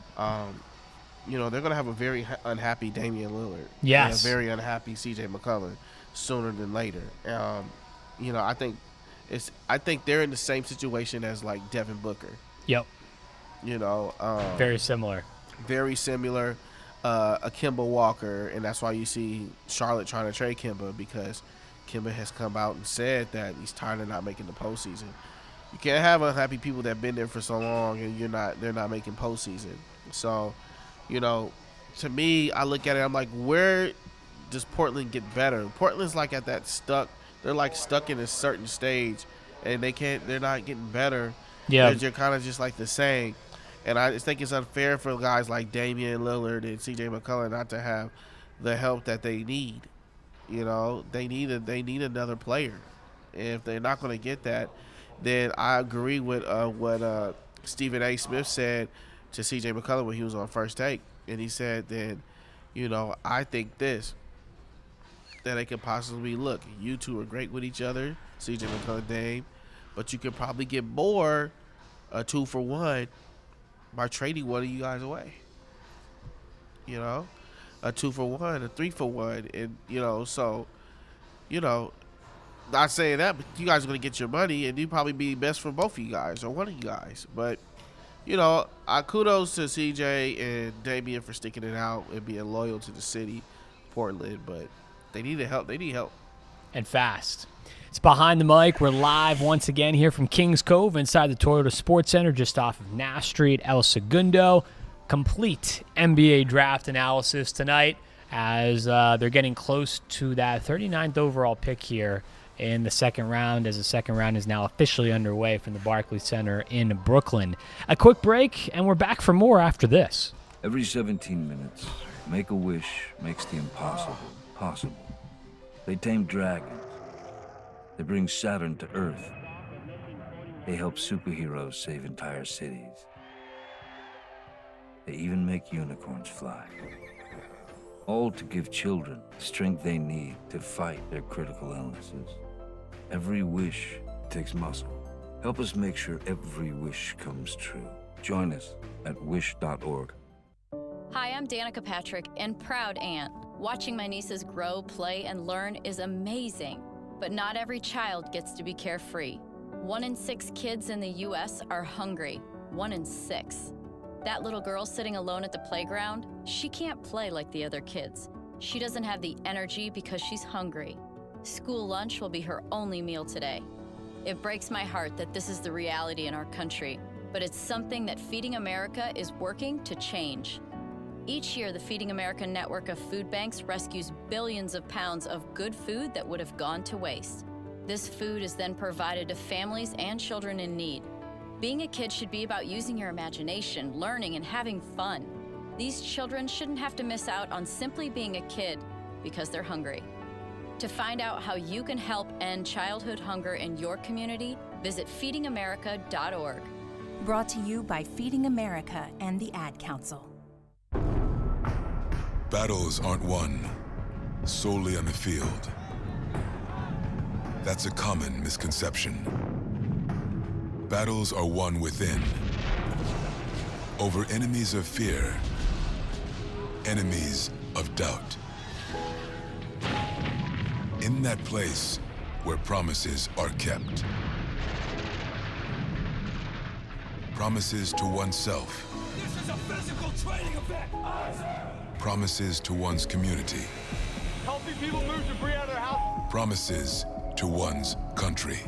gonna have a very unhappy Damian Lillard. Yes. And a very unhappy CJ McCollum sooner than later. I think they're in the same situation as like Devin Booker. Yep. Very similar. Very similar. A Kemba Walker, and that's why you see Charlotte trying to trade Kemba because Kemba has come out and said that he's tired of not making the postseason. You can't have unhappy people that have been there for so long and they're not making postseason. So, to me, I look at it, I'm like, where does Portland get better? Portland's like at that they're like stuck in a certain stage and they're not getting better. Yeah. They're kind of just like the same. And I just think it's unfair for guys like Damian Lillard and CJ McCollum not to have the help that they need. They need another player. And if they're not going to get that, then I agree with what Stephen A. Smith said to C.J. McCullough when he was on First Take, and he said then, I think this, that it could possibly look. You two are great with each other, C.J. McCullough, Dame, but you could probably get more a 2-for-1 by trading one of you guys away. A 2-for-1, a 3-for-1, and so not saying that, but you guys are gonna get your money, and you probably be best for both of you guys or one of you guys. But I kudos to CJ and Damian for sticking it out and being loyal to the city, Portland. But they need help. They need help, and fast. It's Behind the Mic. We're live once again here from Kings Cove inside the Toyota Sports Center just off of Nash Street, El Segundo. Complete NBA draft analysis tonight as they're getting close to that 39th overall pick here in the second round, as the second round is now officially underway from the Barclays Center in Brooklyn. A quick break, and we're back for more after this. Every 17 minutes, Make-A-Wish makes the impossible possible. They tame dragons. They bring Saturn to Earth. They help superheroes save entire cities. They even make unicorns fly. All to give children the strength they need to fight their critical illnesses. Every wish takes muscle. Help us make sure every wish comes true. Join us at wish.org. Hi, I'm Danica Patrick and proud aunt. Watching my nieces grow, play, and learn is amazing, but not every child gets to be carefree. 1 in 6 kids in the U.S. are hungry. 1 in 6. That little girl sitting alone at the playground, she can't play like the other kids. She doesn't have the energy because she's hungry. School lunch will be her only meal today. It breaks my heart that this is the reality in our country, but it's something that Feeding America is working to change. Each year, the Feeding America network of food banks rescues billions of pounds of good food that would have gone to waste. This food is then provided to families and children in need. Being a kid should be about using your imagination, learning, and having fun. These children shouldn't have to miss out on simply being a kid because they're hungry. To find out how you can help end childhood hunger in your community, visit feedingamerica.org. Brought to you by Feeding America and the Ad Council. Battles aren't won solely on the field. That's a common misconception. Battles are won within, over enemies of fear, enemies of doubt. In that place where promises are kept. Promises to oneself. This is a physical training event! Promises to one's community. Helping people move debris out of their house. Promises to one's country.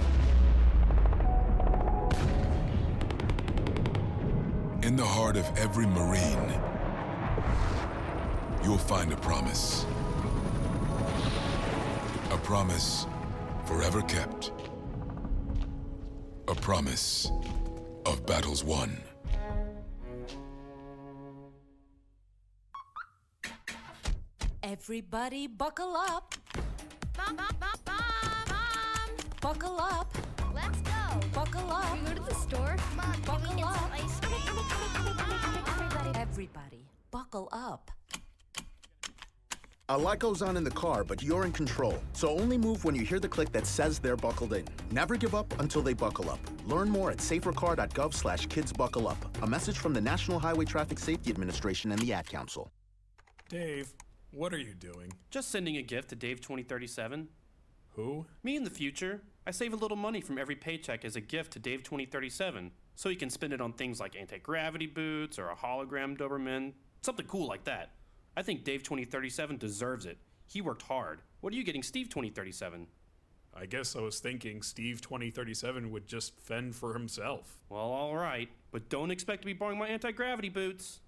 In the heart of every Marine, you'll find a promise. A promise forever kept. A promise of battles won. Everybody buckle up. Mom, mom, mom, mom, mom. Buckle up. Let's go. Buckle up. Can we go to the store? Mom, can we Buckle get up. some ice cream? Everybody, buckle up. A lot goes on in the car, but you're in control. So only move when you hear the click that says they're buckled in. Never give up until they buckle up. Learn more at safercar.gov/kidsbuckleup. A message from the National Highway Traffic Safety Administration and the Ad Council. Dave, what are you doing? Just sending a gift to Dave 2037. Who? Me in the future. I save a little money from every paycheck as a gift to Dave 2037, so he can spend it on things like anti-gravity boots or a hologram Doberman, something cool like that. I think Dave 2037 deserves it. He worked hard. What are you getting Steve 2037? I guess I was thinking Steve 2037 would just fend for himself. Well, all right, but don't expect to be borrowing my anti-gravity boots.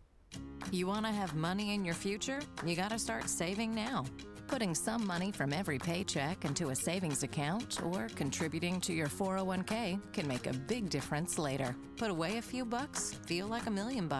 You want to have money in your future? You got to start saving now. Putting some money from every paycheck into a savings account or contributing to your 401k can make a big difference later. Put away a few bucks, feel like $1 million.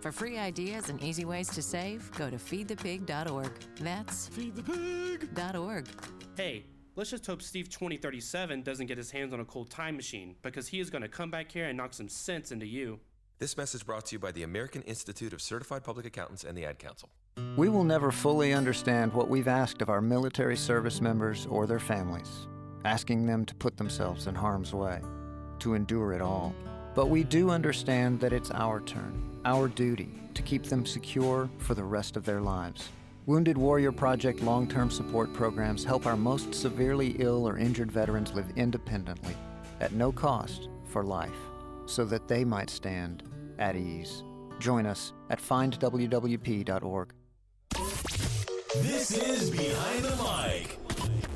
For free ideas and easy ways to save, go to feedthepig.org. That's feedthepig.org. Hey, Let's just hope Steve 2037 doesn't get his hands on a cold time machine, because he is going to come back here and knock some sense into you. This message brought to you by the American Institute of Certified Public Accountants and the Ad Council. We will never fully understand what we've asked of our military service members or their families, asking them to put themselves in harm's way, to endure it all. But we do understand that it's our turn, our duty, to keep them secure for the rest of their lives. Wounded Warrior Project long-term support programs help our most severely ill or injured veterans live independently, at no cost, for life, so that they might stand at ease. Join us at findwwp.org. This is Behind the Mic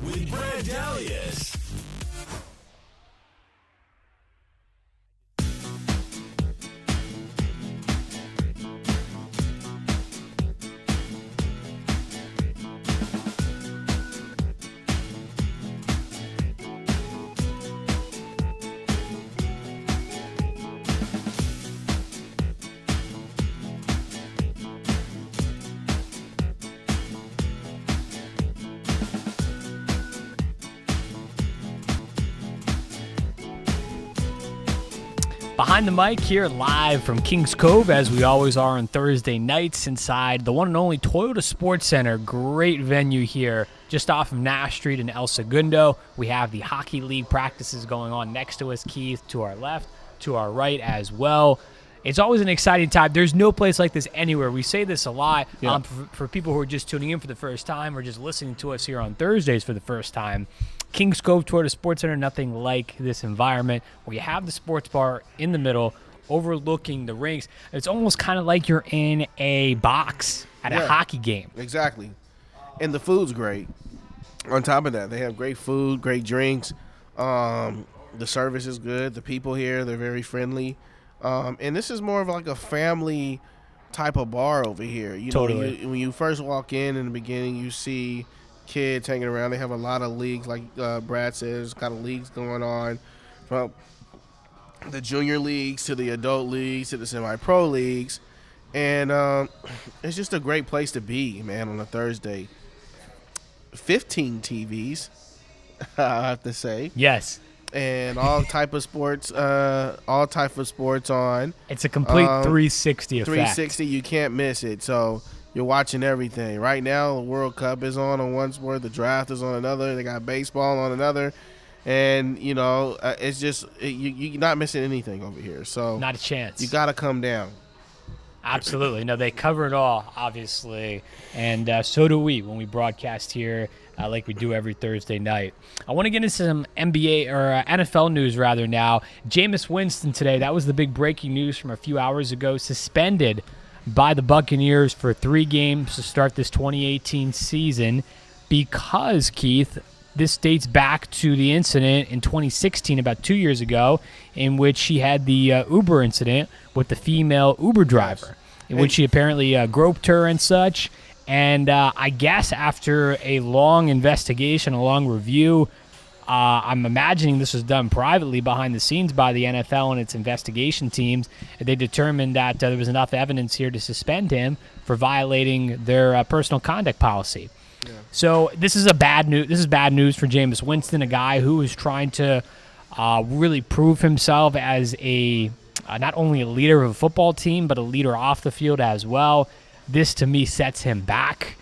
with Brad Dalius. Behind the Mic here live from Kings Cove, as we always are on Thursday nights inside the one and only Toyota Sports Center. Great venue here just off of Nash Street in El Segundo. We have the Hockey League practices going on next to us, Keith, to our left, to our right as well. It's always an exciting time. There's no place like this anywhere. We say this a lot for people who are just tuning in for the first time or just listening to us here on Thursdays for the first time. Kings Cove Toyota Sports Center, nothing like this environment where you have the sports bar in the middle overlooking the rinks. It's almost kind of like you're in a box at a hockey game. Exactly. And the food's great. On top of that, they have great food, great drinks. The service is good. The people here, they're very friendly. And this is more of like a family type of bar over here. You Totally. know, when you first walk in the beginning, you see kids hanging around. They have a lot of leagues, like Brad says, kind of leagues going on, from the junior leagues to the adult leagues to the semi-pro leagues. And it's just a great place to be, man, on a Thursday. 15 TVs, I have to say. Yes. And all type of sports on. It's a complete 360 effect. 360, you can't miss it. So you're watching everything. Right now, the World Cup is on one sport. The draft is on another. They got baseball on another. And, you know, it's just you're not missing anything over here. So not a chance. You got to come down. Absolutely. No, they cover it all, obviously. And so do we when we broadcast here like we do every Thursday night. I want to get into some NBA or NFL news rather now. Jameis Winston today, that was the big breaking news from a few hours ago, suspended by the Buccaneers for 3 games to start this 2018 season because, Keith, this dates back to the incident in 2016, about 2 years ago, in which he had the Uber incident with the female Uber driver, in which he apparently groped her and such. And I guess after a long investigation, a long review, I'm imagining this was done privately behind the scenes by the NFL and its investigation teams. They determined that there was enough evidence here to suspend him for violating their personal conduct policy. Yeah. So this is bad news. This is bad news for Jameis Winston, a guy who is trying to really prove himself as a not only a leader of a football team, but a leader off the field as well. This, to me, sets him back.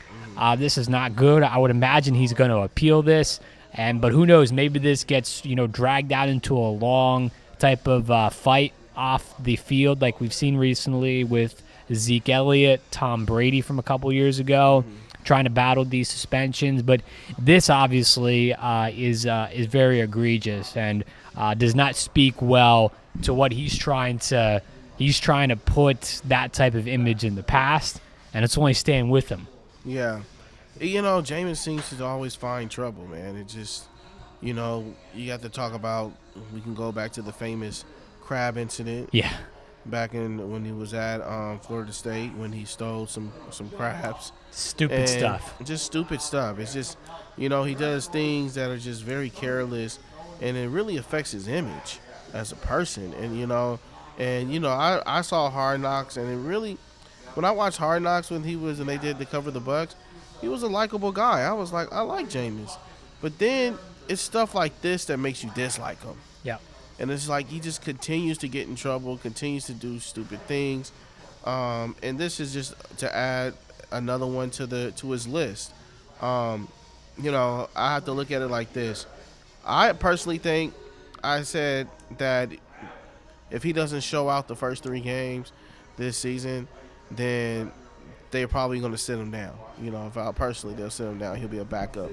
This is not good. I would imagine he's going to appeal this, but who knows? Maybe this gets dragged out into a long type of fight off the field, like we've seen recently with Zeke Elliott, Tom Brady from a couple years ago, trying to battle these suspensions. But this obviously is very egregious and does not speak well to what he's trying to. He's trying to put that type of image in the past, and it's only staying with him. Yeah. Jameis seems to always find trouble, man. It just, you have to talk about, we can go back to the famous crab incident. Yeah. Back when he was at Florida State, when he stole some crabs. Stupid stuff. Just stupid stuff. It's just, he does things that are just very careless, and it really affects his image as a person. And, I saw Hard Knocks, and it really, when I watched Hard Knocks and they did to cover the Bucs, he was a likable guy. I was like, I like Jameis. But then it's stuff like this that makes you dislike him. Yeah. And it's like he just continues to get in trouble, continues to do stupid things. And this is just to add another one to his list. You know, I have to look at it like this. I personally think I said that if he doesn't show out the first 3 games this season, then they're probably going to sit him down. You know, if I personally, they'll sit him down. He'll be a backup.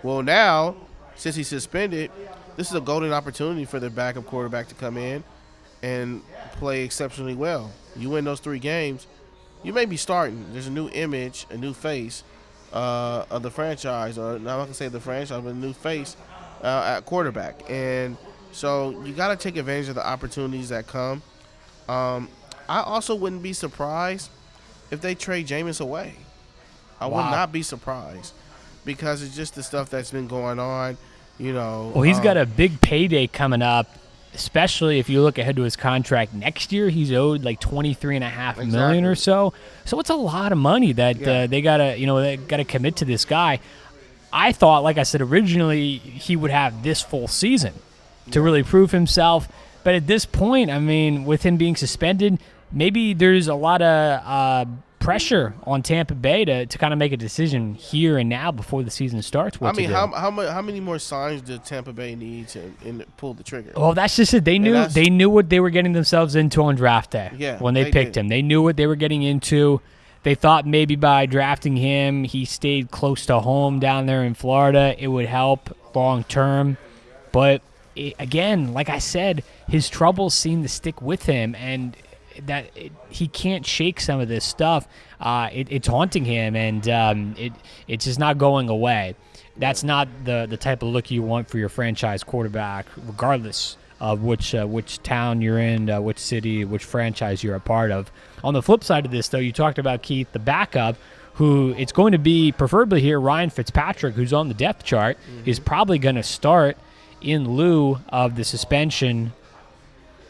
Well, now, since he's suspended, this is a golden opportunity for the backup quarterback to come in and play exceptionally well. You win those 3 games, you may be starting. There's a new image, a new face of the franchise, or I'm not going to say the franchise, but a new face at quarterback. And so you got to take advantage of the opportunities that come. I also wouldn't be surprised if they trade Jameis away. I would not be surprised because it's just the stuff that's been going on, you know. Well, he's got a big payday coming up, especially if you look ahead to his contract next year. He's owed like $23.5 million or so. So it's a lot of money that they gotta commit to this guy. I thought, like I said originally, he would have this full season to really prove himself. But at this point, I mean, with him being suspended, maybe there's a lot of pressure on Tampa Bay to kind of make a decision here and now before the season starts. How many more signs did Tampa Bay need to pull the trigger? Well, that's just it. They knew what they were getting themselves into on draft day when they picked him. They knew what they were getting into. They thought maybe by drafting him, he stayed close to home down there in Florida. It would help long term. But again, like I said, his troubles seem to stick with him, and he can't shake some of this stuff. It's haunting him, and it's just not going away. That's not the type of look you want for your franchise quarterback, regardless of which town you're in, which city, which franchise you're a part of. On the flip side of this, though, you talked about Keith, the backup, who it's going to be preferably here, Ryan Fitzpatrick, who's on the depth chart, is probably going to start in lieu of the suspension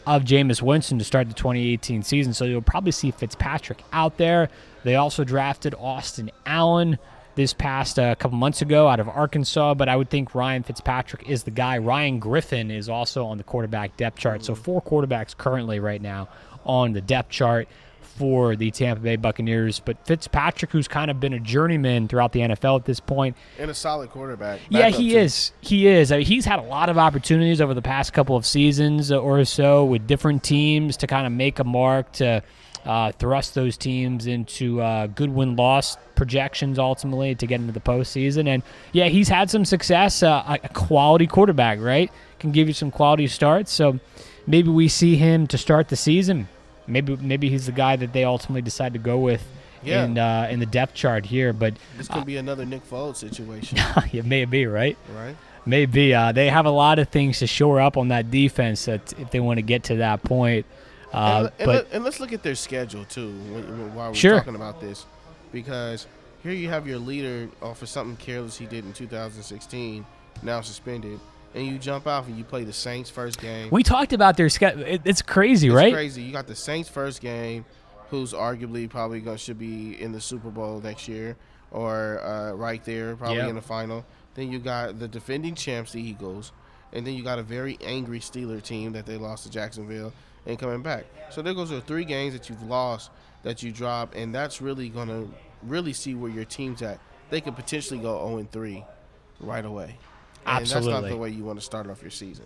of Jameis Winston to start the 2018 season. So you'll probably see Fitzpatrick out there. They also drafted Austin Allen this past couple months ago out of Arkansas, but I would think Ryan Fitzpatrick is the guy. Ryan Griffin is also on the quarterback depth chart. So 4 quarterbacks currently right now on the depth chart for the Tampa Bay Buccaneers. But Fitzpatrick, who's kind of been a journeyman throughout the NFL at this point. And a solid quarterback. Yeah, he is. He is. I mean, he's had a lot of opportunities over the past couple of seasons or so with different teams to kind of make a mark, to thrust those teams into good win-loss projections ultimately to get into the postseason. And, yeah, he's had some success. A quality quarterback, right? Can give you some quality starts. So maybe we see him to start the season. Maybe he's the guy that they ultimately decide to go with in the depth chart here. But this could be another Nick Foles situation. It may be, right? Right. Maybe. They have a lot of things to shore up on that defense if they want to get to that point. And let's look at their schedule, too, while we're talking about this. Because here you have your leader for something careless he did in 2016, now suspended. And you jump off and you play the Saints first game. We talked about their schedule. It's crazy, right? It's crazy. You got the Saints first game, who's arguably probably should be in the Super Bowl next year, or right there, probably in the final. Then you got the defending champs, the Eagles, and then you got a very angry Steeler team that they lost to Jacksonville and coming back. So there goes the 3 games that you've lost, that you drop, and that's really going to really see where your team's at. They could potentially go 0-3 right away. And Absolutely. That's not the way you want to start off your season.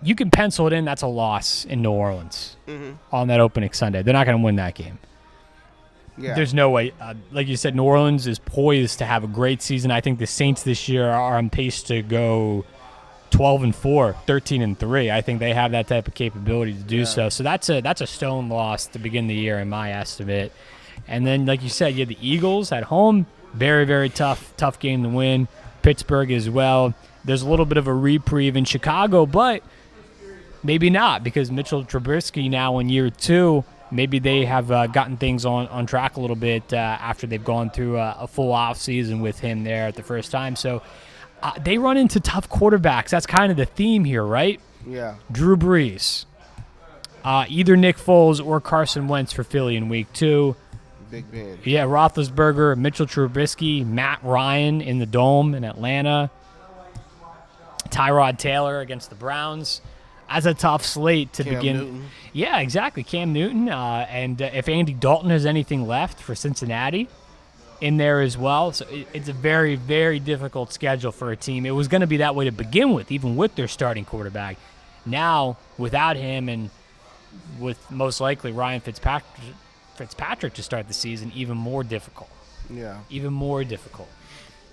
You can pencil it in. That's a loss in New Orleans on that opening Sunday. They're not going to win that game. Yeah. There's no way. Like you said, New Orleans is poised to have a great season. I think the Saints this year are on pace to go 12-4, 13-3. I think they have that type of capability to do so. So that's a stone loss to begin the year in my estimate. And then, like you said, you have the Eagles at home. Very, very tough game to win. Pittsburgh as well. There's a little bit of a reprieve in Chicago, but maybe not, because Mitchell Trubisky now in year 2, maybe they have gotten things on track a little bit after they've gone through a full off season with him there at the first time. So they run into tough quarterbacks. That's kind of the theme here, right? Yeah. Drew Brees, either Nick Foles or Carson Wentz for Philly in week 2. Big Ben. Yeah, Roethlisberger, Mitchell Trubisky, Matt Ryan in the Dome in Atlanta. Tyrod Taylor against the Browns. As a tough slate to Cam begin. Newton. Yeah, exactly. Cam Newton. And if Andy Dalton has anything left for Cincinnati in there as well. So it's a very, very difficult schedule for a team. It was going to be that way to begin with, even with their starting quarterback. Now, without him and with most likely Ryan Fitzpatrick to start the season, even more difficult. Yeah. Even more difficult.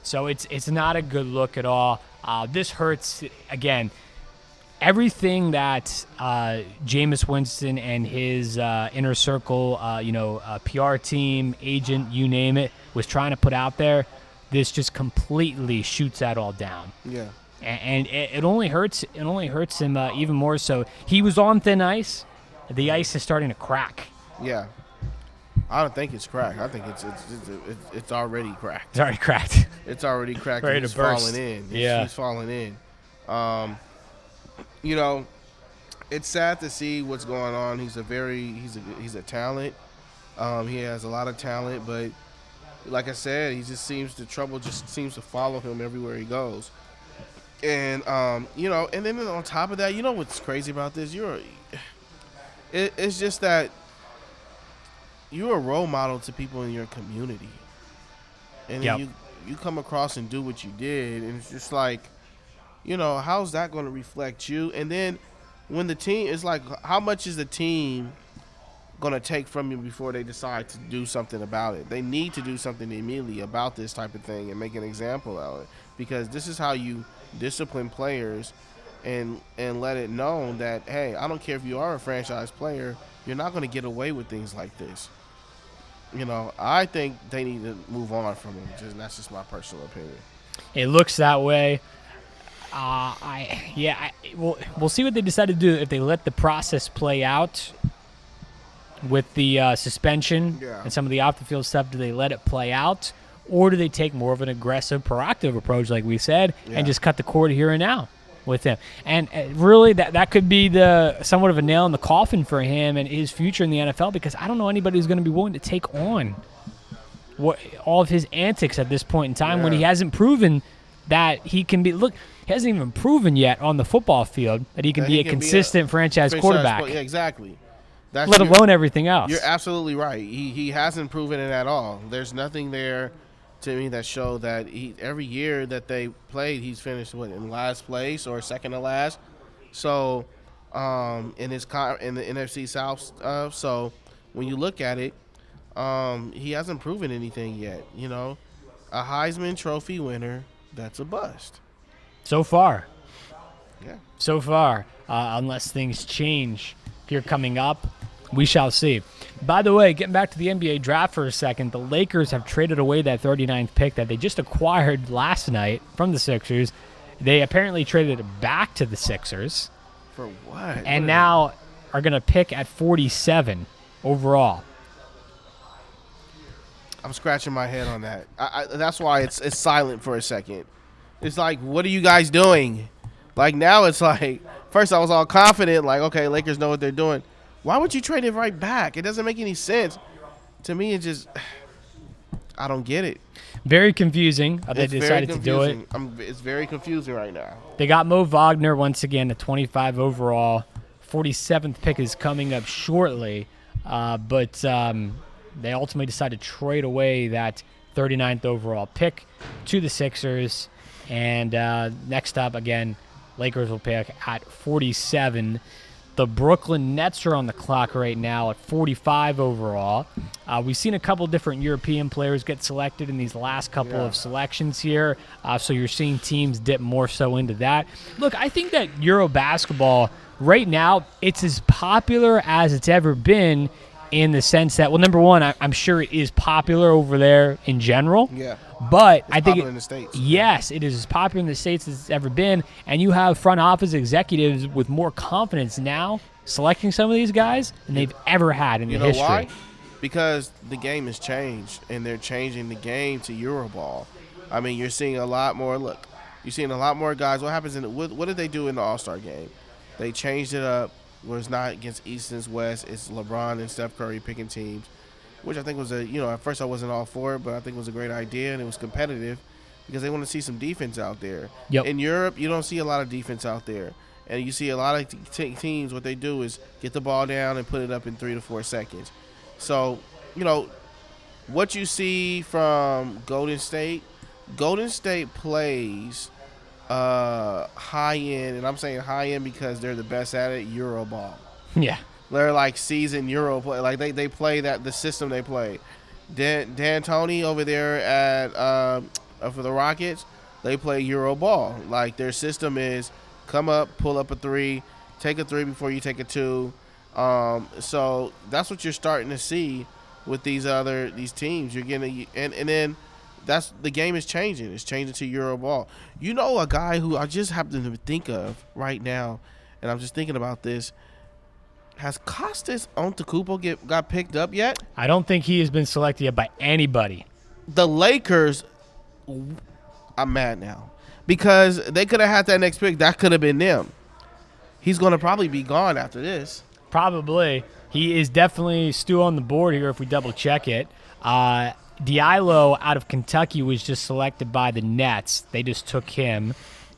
So it's not a good look at all. This hurts, again, everything that Jameis Winston and his inner circle, PR team, agent, you name it, was trying to put out there, this just completely shoots that all down. Yeah. And it only hurts. It only hurts him even more so. He was on thin ice. The ice is starting to crack. Yeah. I don't think it's cracked. I think it's already cracked. It's already cracked. It's already cracked. Ready to He's burst. falling in. Yeah. He's falling in. It's sad to see what's going on. He's a talent. He has a lot of talent, but like I said, trouble just seems to follow him everywhere he goes. And and then on top of that, what's crazy about this? It's just that you're a role model to people in your community, and then you come across and do what you did, and it's just like, how's that going to reflect you? And then when the team, it's like, how much is the team going to take from you before they decide to do something about it? They need to do something immediately about this type of thing and make an example of it, because this is how you discipline players and let it known that, hey, I don't care if you are a franchise player, you're not going to get away with things like this. I think they need to move on from him. That's just my personal opinion. It looks that way. We'll see what they decide to do if they let the process play out with the suspension and some of the off-the-field stuff. Do they let it play out, or do they take more of an aggressive, proactive approach, like we said, and just cut the cord here and now with him? And really, that could be somewhat of a nail in the coffin for him and his future in the NFL, because I don't know anybody who's going to be willing to take on all of his antics at this point in time when he hasn't proven that he can be. Look, he hasn't even proven yet on the football field that he can be a consistent franchise quarterback. Yeah, exactly. Let alone everything else. You're absolutely right. He hasn't proven it at all. There's nothing there to me that showed that every year that they played, he's finished in last place or second to last. So in the NFC South so when you look at it, he hasn't proven anything yet. A Heisman Trophy winner, that's a bust. So far. Yeah. So far, unless things change here coming up, we shall see. By the way, getting back to the NBA draft for a second, the Lakers have traded away that 39th pick that they just acquired last night from the Sixers. They apparently traded it back to the Sixers. For what? And now are going to pick at 47 overall. I'm scratching my head on that. That's why it's silent for a second. It's like, what are you guys doing? Like, now it's like, first I was all confident, like, okay, Lakers know what they're doing. Why would you trade it right back? It doesn't make any sense. To me, it just, I don't get it. Very confusing how they decided to do it. It's very confusing right now. They got Mo Wagner once again at 25 overall. 47th pick is coming up shortly. But they ultimately decided to trade away that 39th overall pick to the Sixers. And next up, again, Lakers will pick at 47. The Brooklyn Nets are on the clock right now at 45 overall. We've seen a couple different European players get selected in these last couple of selections here, so you're seeing teams dip more so into that. Look, I think that Euro basketball right now, it's as popular as it's ever been in the sense that, well, number one, I'm sure it is popular over there in general. Yeah. But I think in the States. Yes, it is as popular in the States as it's ever been, and you have front office executives with more confidence now selecting some of these guys than they've ever had in their history. You know why? Because the game has changed, and they're changing the game to Euroball. I mean, you're seeing a lot more. Look, you're seeing a lot more guys. What happens what did they do in the All-Star game? They changed it up where it's not against East and West. It's LeBron and Steph Curry picking teams, which I think was at first I wasn't all for it, but I think it was a great idea and it was competitive. because they want to see some defense out there. Yep. In Europe, you don't see a lot of defense out there. And you see a lot of teams, what they do is get the ball down and put it up in 3 to 4 seconds. So, what you see from Golden State plays high end, and I'm saying high end because they're the best at it, Euro ball. Yeah. They're like seasoned Euro play. Like they play the system they play. D'Antoni over there at for the Rockets, they play Euro ball. Like their system is come up, pull up a 3, take a 3 before you take a 2. So that's what you're starting to see with these teams. You're getting and then that's the game is changing. It's changing to Euro ball. A guy who I just happen to think of right now, and I'm just thinking about this. Has Kostas Antetokounmpo got picked up yet? I don't think he has been selected yet by anybody. The Lakers, I'm mad now because they could have had that next pick. That could have been them. He's going to probably be gone after this. Probably. He is definitely still on the board here if we double check it. Diallo out of Kentucky was just selected by the Nets. They just took him.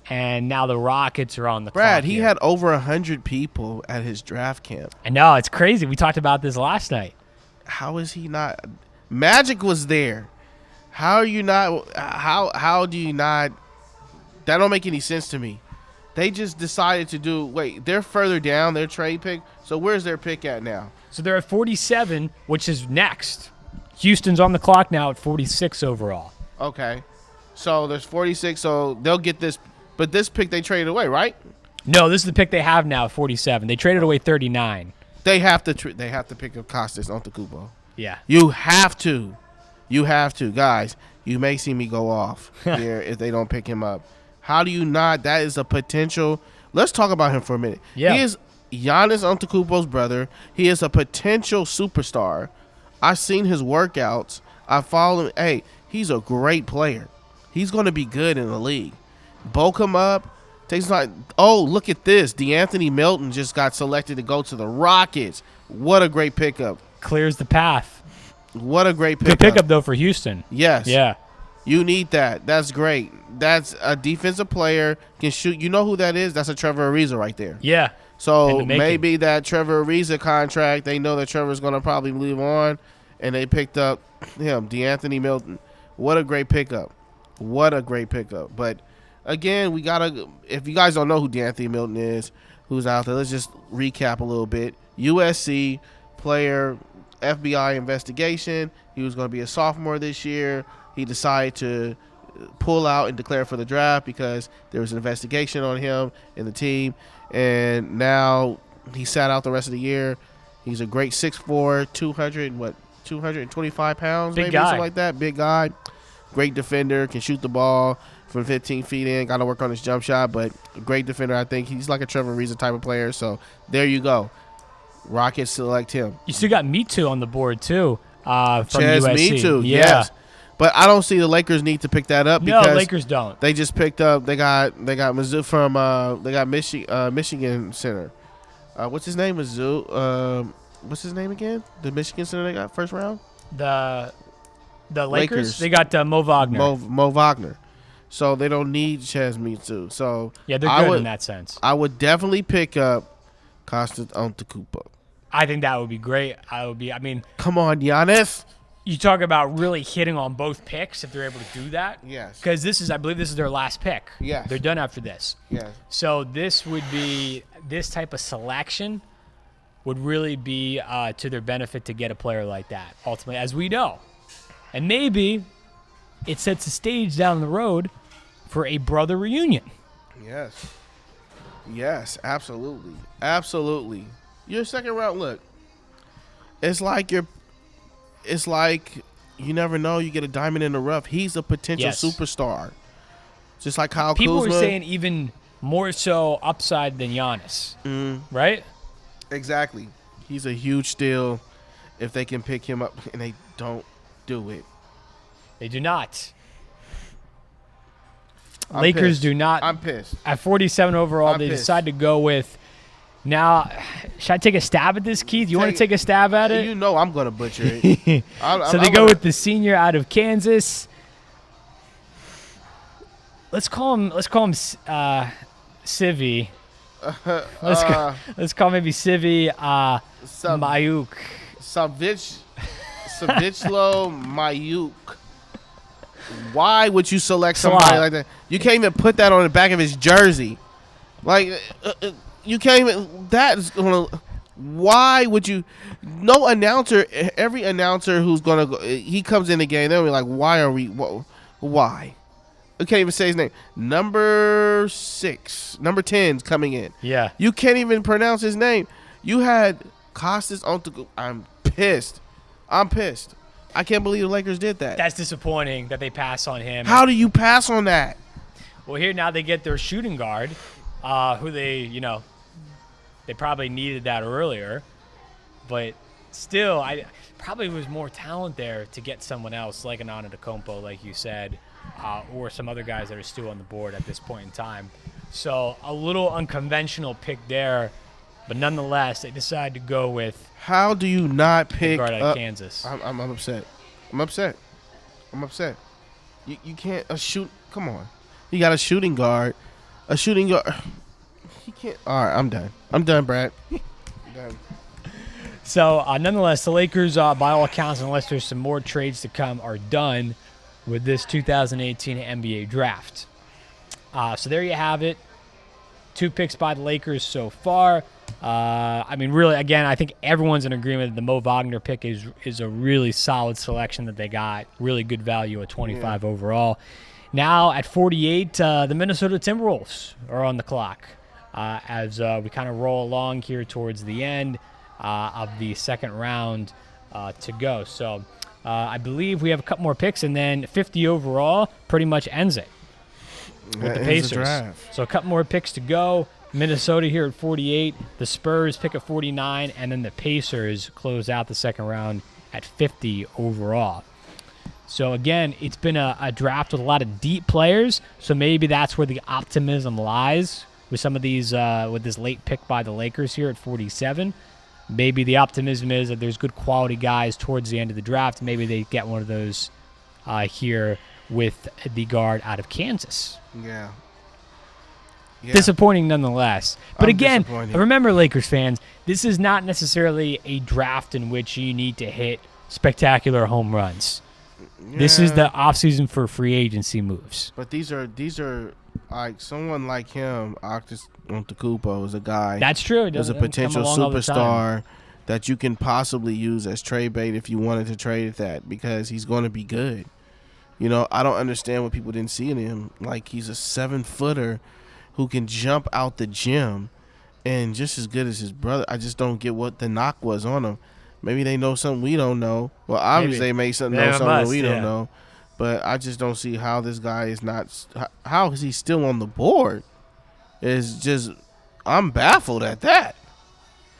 And now the Rockets are on the Brad, clock he here. had over 100 people at his draft camp. I know, it's crazy. We talked about this last night. How is he not? Magic was there. How are you not? How do you not? That don't make any sense to me. They just decided to do. Wait, they're further down their trade pick. So where's their pick at now? So they're at 47, which is next. Houston's on the clock now at 46 overall. Okay. So there's 46. So they'll get this. But this pick they traded away, right? No, this is the pick they have now at 47. They traded away 39. They have to pick up Kostas Antetokounmpo. Yeah. You have to. Guys, you may see me go off here if they don't pick him up. How do you not? That is a potential. Let's talk about him for a minute. Yeah. He is Giannis Antetokounmpo's brother. He is a potential superstar. I've seen his workouts. I follow him. Hey, he's a great player. He's going to be good in the league. Bulk him up. Takes time. Oh, look at this. DeAnthony Melton just got selected to go to the Rockets. What a great pickup. Clears the path. What a great pickup. Good pickup, though, for Houston. Yes. Yeah. You need that. That's great. That's a defensive player. Can shoot. You know who that is? That's a Trevor Ariza right there. Yeah. So maybe that Trevor Ariza contract, they know that Trevor's going to probably move on, and they picked up him, DeAnthony Melton. What a great pickup. But again, we gotta. If you guys don't know who DeAnthony Melton is, who's out there, let's just recap a little bit. USC player, FBI investigation. He was going to be a sophomore this year. He decided to pull out and declare for the draft because there was an investigation on him and the team, and now he sat out the rest of the year. He's a great 6'4", 225 pounds, Big maybe guy. something like that. Big guy, great defender, can shoot the ball from 15 feet in. Got to work on his jump shot, but a great defender. I think he's like a Trevor Ariza type of player. So there you go. Rockets select him. You still got Me Too on the board, too, from Chaz USC. Me Too, Yeah. yes. But I don't see the Lakers need to pick that up because Lakers don't. They just picked up. They got Mizzou from they got Michigan center. What's his name? Mizzou. What's his name again? The Michigan center they got first round. The Lakers. They got Mo Wagner. Mo Wagner. So they don't need Chaz Me Too. So yeah, they're good in that sense. I would definitely pick up Kostas Antetokounmpo. I think that would be great. Come on, Giannis. You talk about really hitting on both picks if they're able to do that. Yes. Because I believe this is their last pick. Yes. They're done after this. Yes. So this type of selection would really be to their benefit to get a player like that, ultimately, as we know. And maybe it sets the stage down the road for a brother reunion. Yes. Yes, absolutely. Absolutely. Your second round, look, it's like you never know. You get a diamond in the rough. He's a potential superstar. Just like Kyle Kuzma. People were saying even more so upside than Giannis, right? Exactly. He's a huge steal if they can pick him up, and they don't do it. They do not. I'm Lakers pissed. do not. I'm pissed. At 47 overall, I'm they pissed. decide to go with. Now, should I take a stab at this, Keith? You want to take a stab at it? You know I'm going to butcher it. So they go with the senior out of Kansas. let's call him Civi. Let's call maybe Civi Mayuk. Saviclo Mayuk. Why would you select somebody like that? You can't even put that on the back of his jersey. Like, you can't even. That is going to. Why would you? No announcer. Every announcer who's going to go, he comes in the game, they'll be like, why are we? Why? I can't even say his name. Number 10's coming in. Yeah. You can't even pronounce his name. You had Costas on the. I'm pissed. I can't believe the Lakers did that. That's disappointing that they pass on him. How do you pass on that? Well, here now they get their shooting guard, who they probably needed that earlier, but still, I probably was more talent there to get someone else like an Antetokounmpo, like you said, or some other guys that are still on the board at this point in time. So a little unconventional pick there, but nonetheless, they decided to go with. How do you not pick guard out of Kansas? I'm upset. You can't shoot. Come on, you got a shooting guard. He can't. All right, I'm done, Brad. I'm done. So nonetheless, the Lakers, by all accounts, unless there's some more trades to come, are done with this 2018 NBA draft. So there you have it. 2 picks by the Lakers so far. I mean, really, again, I think everyone's in agreement that the Mo Wagner pick is a really solid selection that they got. Really good value at 25 overall. Now at 48, the Minnesota Timberwolves are on the clock as we kind of roll along here towards the end of the second round to go. So I believe we have a couple more picks, and then 50 overall pretty much ends it with the Pacers. So a couple more picks to go. Minnesota here at 48, the Spurs pick at 49, and then the Pacers close out the second round at 50 overall. So again, it's been a draft with a lot of deep players, so maybe that's where the optimism lies with some of these, with this late pick by the Lakers here at 47. Maybe the optimism is that there's good quality guys towards the end of the draft. Maybe they get one of those here with the guard out of Kansas. Yeah. Disappointing nonetheless. But again, disappointed. remember, Lakers fans, this is not necessarily a draft in which you need to hit spectacular home runs. Yeah. This is the offseason for free agency moves. But these are like someone like him, Antetokounmpo, is a guy. That's true. Is a potential superstar that you can possibly use as trade bait if you wanted to trade at that, because he's going to be good. You know, I don't understand what people didn't see in him. Like, he's a 7-footer who can jump out the gym and just as good as his brother. I just don't get what the knock was on him. Maybe they know something we don't know. Well, obviously they may know something we don't know. But I just don't see how this guy is not – how is he still on the board? It's just – I'm baffled at that.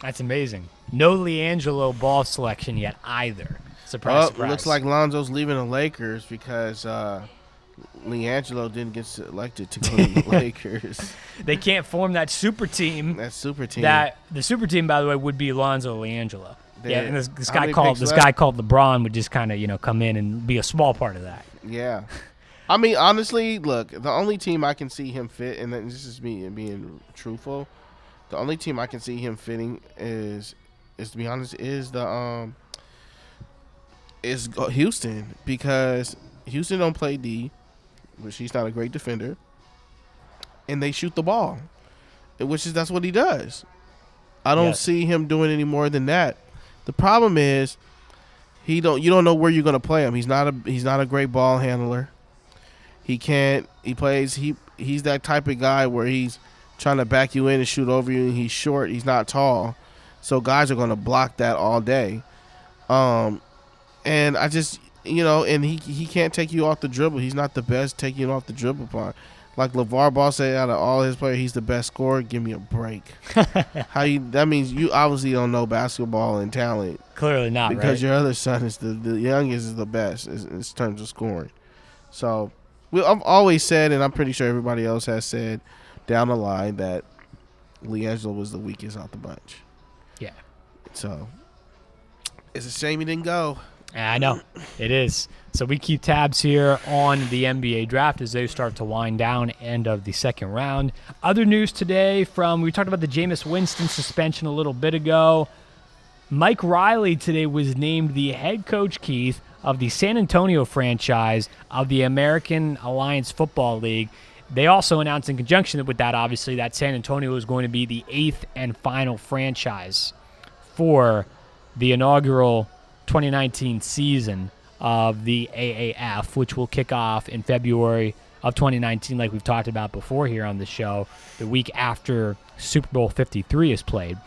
That's amazing. No LiAngelo ball selection yet either. Surprise, surprise. It looks like Lonzo's leaving the Lakers because LiAngelo didn't get selected to go to the Lakers. They can't form that super team. The super team, by the way, would be Lonzo LiAngelo. Yeah, and this guy called LeBron would just kind of come in and be a small part of that. Yeah, I mean, honestly, look, the only team I can see him fit, and this is me being truthful, the only team I can see him fitting is to be honest, is Houston, because Houston don't play D, which he's not a great defender, and they shoot the ball, that's what he does. I don't see him doing any more than that. The problem is you don't know where you're going to play him. He's not a great ball handler. He's that type of guy where he's trying to back you in and shoot over you, and he's short, he's not tall. So guys are going to block that all day. And I just, and he can't take you off the dribble. He's not the best taking you off the dribble part. Like LeVar Ball said, out of all his players, he's the best scorer. Give me a break. That means you obviously don't know basketball and talent. Clearly not, because right? your other son is the youngest is the best in terms of scoring. So I've always said, and I'm pretty sure everybody else has said down the line, that LiAngelo was the weakest out the bunch. Yeah. So it's a shame he didn't go. I know it is. So we keep tabs here on the NBA draft as they start to wind down, end of the second round. Other news today we talked about the Jameis Winston suspension a little bit ago. Mike Riley today was named the head coach, Keith, of the San Antonio franchise of the American Alliance Football League. They also announced in conjunction with that, obviously, that San Antonio is going to be the 8th and final franchise for the inaugural 2019 season of the AAF, which will kick off in February of 2019, like we've talked about before here on the show, the week after Super Bowl 53 is played.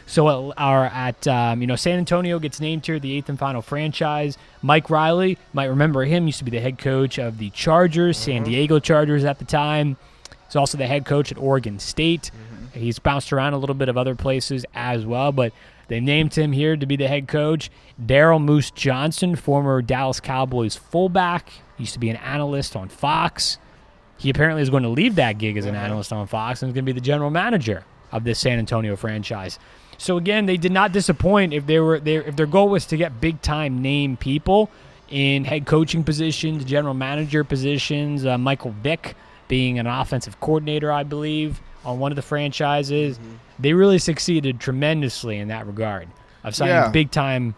So San Antonio gets named here the 8th and final franchise. Mike Riley, might remember him, used to be the head coach of the Chargers, San Diego Chargers at the time. He's also the head coach at Oregon State. He's bounced around a little bit of other places as well, but they named him here to be the head coach. Daryl Moose Johnson, former Dallas Cowboys fullback, used to be an analyst on Fox. He apparently is going to leave that gig as an analyst on Fox and is going to be the general manager of this San Antonio franchise. So again, they did not disappoint if their goal was to get big-time name people in head coaching positions, general manager Positions. Michael Vick being an offensive coordinator, I believe, on one of the franchises. They really succeeded tremendously in that regard of signing big-time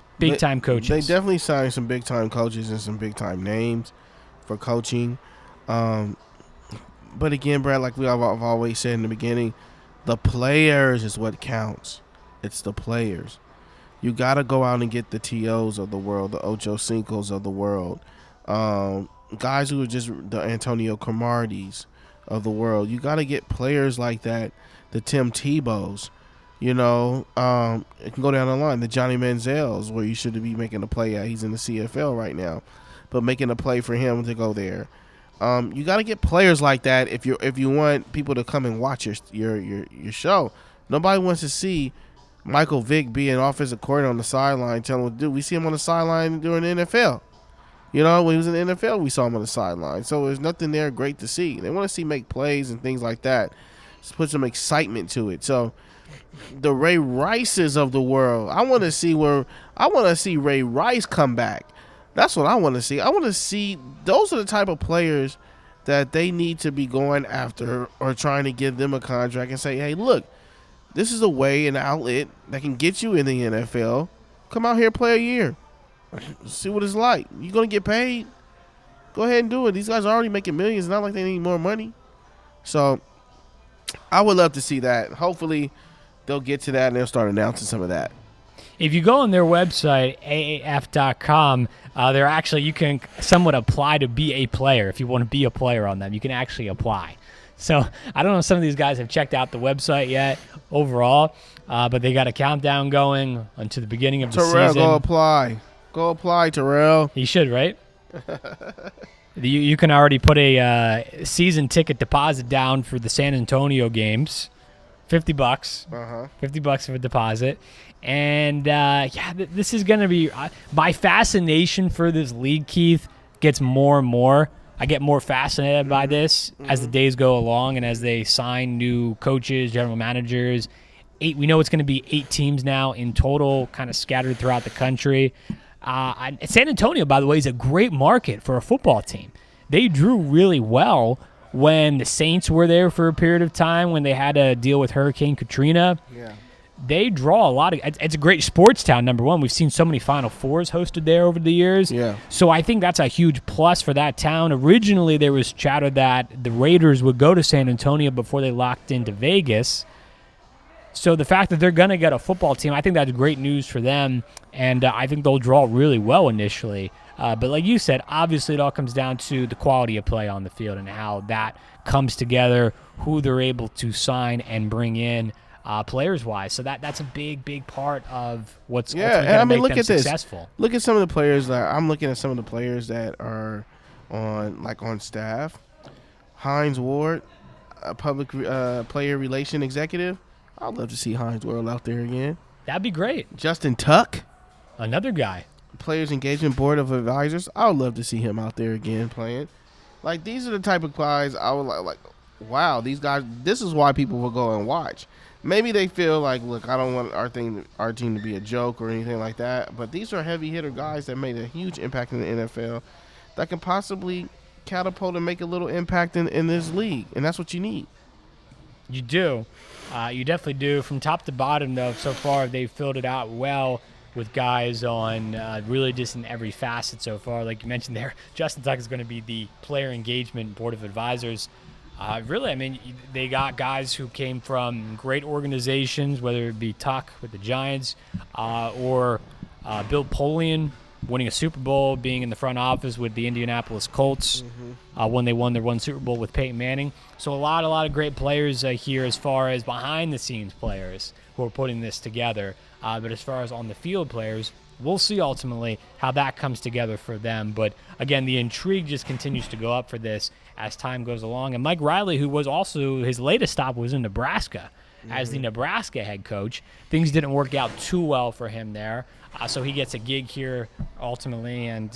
coaches. They definitely signed some big-time coaches and some big-time names for coaching. But again, Brad, like I've always said in the beginning, the players is what counts. It's the players. You got to go out and get the T.O.s of the world, the Ocho Cincos of the world, guys who are just the Antonio Cromarties of the world. You got to get players like that, the Tim Tebows. You know, it can go down the line. The Johnny Manziels, where you should be making a play at. He's in the CFL right now, but making a play for him to go there. You got to get players like that if you want people to come and watch your show. Nobody wants to see Michael Vick be an offensive coordinator on the sideline telling what to do. We see him on the sideline during the NFL. You know, when he was in the NFL, we saw him on the sideline. So there's nothing there great to see. They want to see make plays and things like that. Just put some excitement to it. So the Ray Rices of the world, I want to see Ray Rice come back. That's what I want to see. I want to see those are the type of players that they need to be going after or trying to give them a contract and say, hey, look, this is a way, an outlet that can get you in the NFL. Come out here, play a year. See what it's like. You're going to get paid. Go ahead and do it. These guys are already making millions. It's not like they need more money. So I would love to see that. Hopefully they'll get to that and they'll start announcing some of that. If you go on their website, AAF.com, you can somewhat apply to be a player. If you want to be a player on them, you can actually apply. So I don't know if some of these guys have checked out the website yet overall, but they got a countdown going until the beginning of the season. Terrell, go apply. Go apply, Terrell. You should, right? You can already put a season ticket deposit down for the San Antonio games. $50. $50 for a deposit. And, this is going to be my fascination for this league, Keith, gets more and more. I get more fascinated by this as the days go along and as they sign new coaches, general managers. We know it's going to be 8 teams now in total, kind of scattered throughout the country. San Antonio, by the way, is a great market for a football team. They drew really well when the Saints were there for a period of time, when they had to deal with Hurricane Katrina. Yeah. They draw a lot of. It's a great sports town. Number one, we've seen so many Final Fours hosted there over the years. Yeah. So I think that's a huge plus for that town. Originally, there was chatter that the Raiders would go to San Antonio before they locked into Vegas. So the fact that they're going to get a football team, I think that's great news for them, and I think they'll draw really well initially. But like you said, obviously it all comes down to the quality of play on the field and how that comes together, who they're able to sign and bring in. Players-wise, so that's a big part of what's going to make them successful. Look at some of the players I'm looking at some of the players that are on staff. Hines Ward, a public player relation executive. I'd love to see Hines Ward out there again. That'd be great. Justin Tuck, another guy. Players Engagement Board of Advisors. I would love to see him out there again playing. Like, these are the type of guys I would like. Wow, these guys. This is why people will go and watch. maybe they feel like, look, I don't want our team to be a joke or anything like that. But these are heavy hitter guys that made a huge impact in the NFL that can possibly catapult and make a little impact in this league, and that's what you need. You do. You definitely do. From top to bottom, though, so far they've filled it out well with guys on really just in every facet so far. Like you mentioned there, Justin Tuck is going to be the player engagement board of advisors. Really, I mean, they got guys who came from great organizations, whether it be Tuck with the Giants or Bill Polian winning a Super Bowl, being in the front office with the Indianapolis Colts when they won their one Super Bowl with Peyton Manning. So a lot of great players here as far as behind-the-scenes players who are putting this together. But as far as on-the-field players, we'll see ultimately how that comes together for them. But, again, the intrigue just continues to go up for this as time goes along. And Mike Riley, who was also his latest stop was in Nebraska as the Nebraska head coach. Things didn't work out too well for him there. So he gets a gig here ultimately, and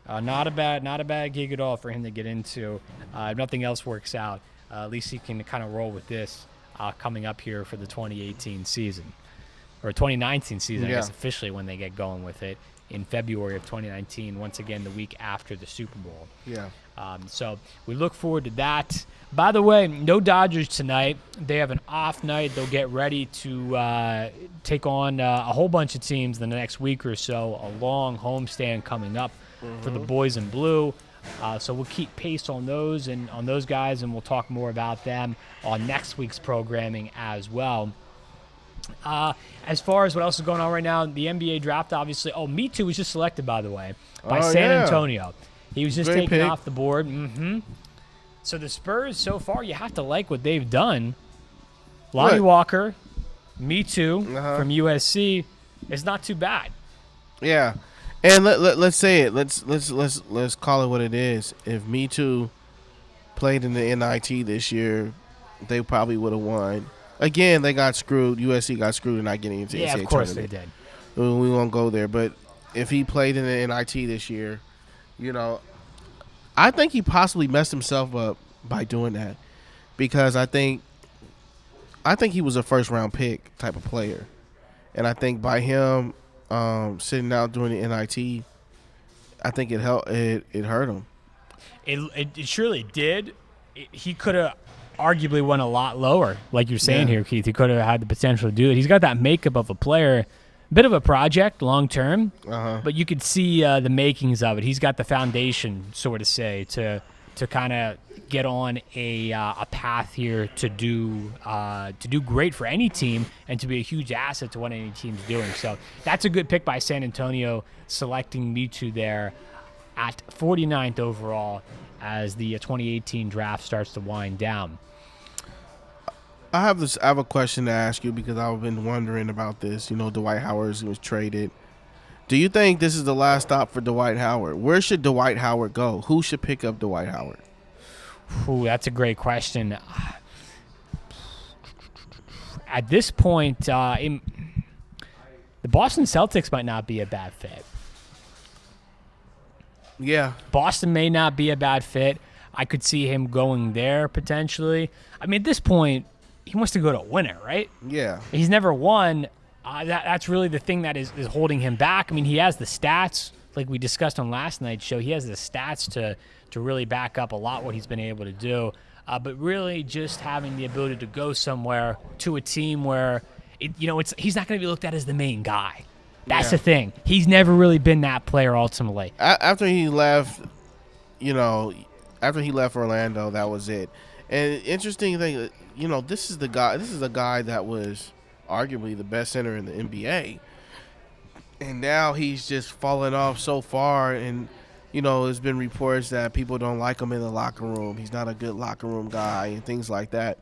not a bad gig at all for him to get into. If nothing else works out, at least he can kind of roll with this coming up here for the 2018 season. Or 2019 season, I guess, officially when they get going with it in February of 2019, once again the week after the Super Bowl. Yeah. So we look forward to that. By the way, no Dodgers tonight. They have an off night. They'll get ready to take on a whole bunch of teams in the next week or so. A long homestand coming up for the boys in blue. So we'll keep pace on those and on those guys, and we'll talk more about them on next week's programming as well. As far as what else is going on right now, the NBA draft, obviously. Oh, Me Too was just selected, by the way, by San Antonio. He was just taken off the board. So the Spurs, so far, you have to like what they've done. Lonnie Walker, Me Too from USC, is not too bad. Yeah, and let's say it. Let's call it what it is. If Me Too played in the NIT this year, they probably would have won. Again, they got screwed. USC got screwed and not getting into the NCAA of course tournament. they did. We won't go there. But if he played in the NIT this year, I think he possibly messed himself up by doing that, because I think he was a first-round pick type of player, and I think by him sitting out doing the NIT, I think it hurt him. It surely did. He could have arguably went a lot lower, like you're saying here, Keith. He could have had the potential to do it. He's got that makeup of a player, a bit of a project long term, but you could see the makings of it. He's got the foundation, so to say, to kind of get on a path here to do great for any team and to be a huge asset to what any team's doing. So that's a good pick by San Antonio, selecting Me Too there at 49th overall as the 2018 draft starts to wind down. I have a question to ask you, because I've been wondering about this. Dwight Howard was traded. Do you think this is the last stop for Dwight Howard? Where should Dwight Howard go? Who should pick up Dwight Howard? Ooh, that's a great question. At this point, the Boston Celtics might not be a bad fit. Yeah. Boston may not be a bad fit. I could see him going there potentially. I mean, at this point, he wants to go to win it, right? Yeah. He's never won. That's really the thing that is holding him back. I mean, he has the stats, like we discussed on last night's show. He has the stats to really back up a lot what he's been able to do. But really just having the ability to go somewhere to a team where, he's not going to be looked at as the main guy. That's the thing. He's never really been that player ultimately. After he left, Orlando, that was it. And interesting thing, this is a guy that was arguably the best center in the NBA. And now he's just fallen off so far, and there's been reports that people don't like him in the locker room. He's not a good locker room guy and things like that.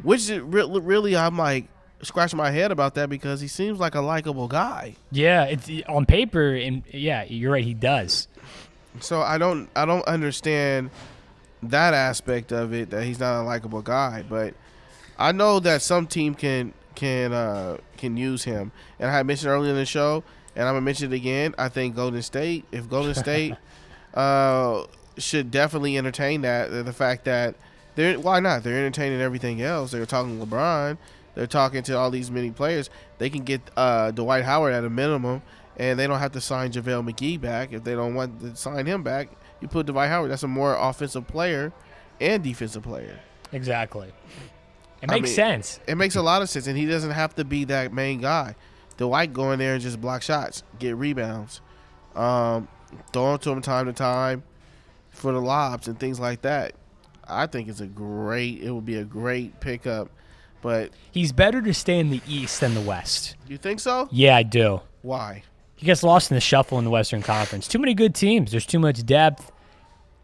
Which is really, I'm like scratching my head about that, because he seems like a likable guy. Yeah, it's on paper, and you're right, he does. So I don't understand that aspect of it, that he's not a likable guy. But I know that some team can use him. And I mentioned earlier in the show, and I'm gonna mention it again. I think Golden State should definitely entertain that. The fact that why not? They're entertaining everything else. They're talking LeBron. They're talking to all these many players. They can get Dwight Howard at a minimum, and they don't have to sign JaVale McGee back. If they don't want to sign him back, you put Dwight Howard. That's a more offensive player and defensive player. Exactly. It makes sense. It makes a lot of sense, and he doesn't have to be that main guy. Dwight go in there and just block shots, get rebounds, throw them to him time to time for the lobs and things like that. I think it would be a great pickup, but he's better to stay in the East than the West. You think so? Yeah, I do. Why? He gets lost in the shuffle in the Western Conference. Too many good teams. There's too much depth.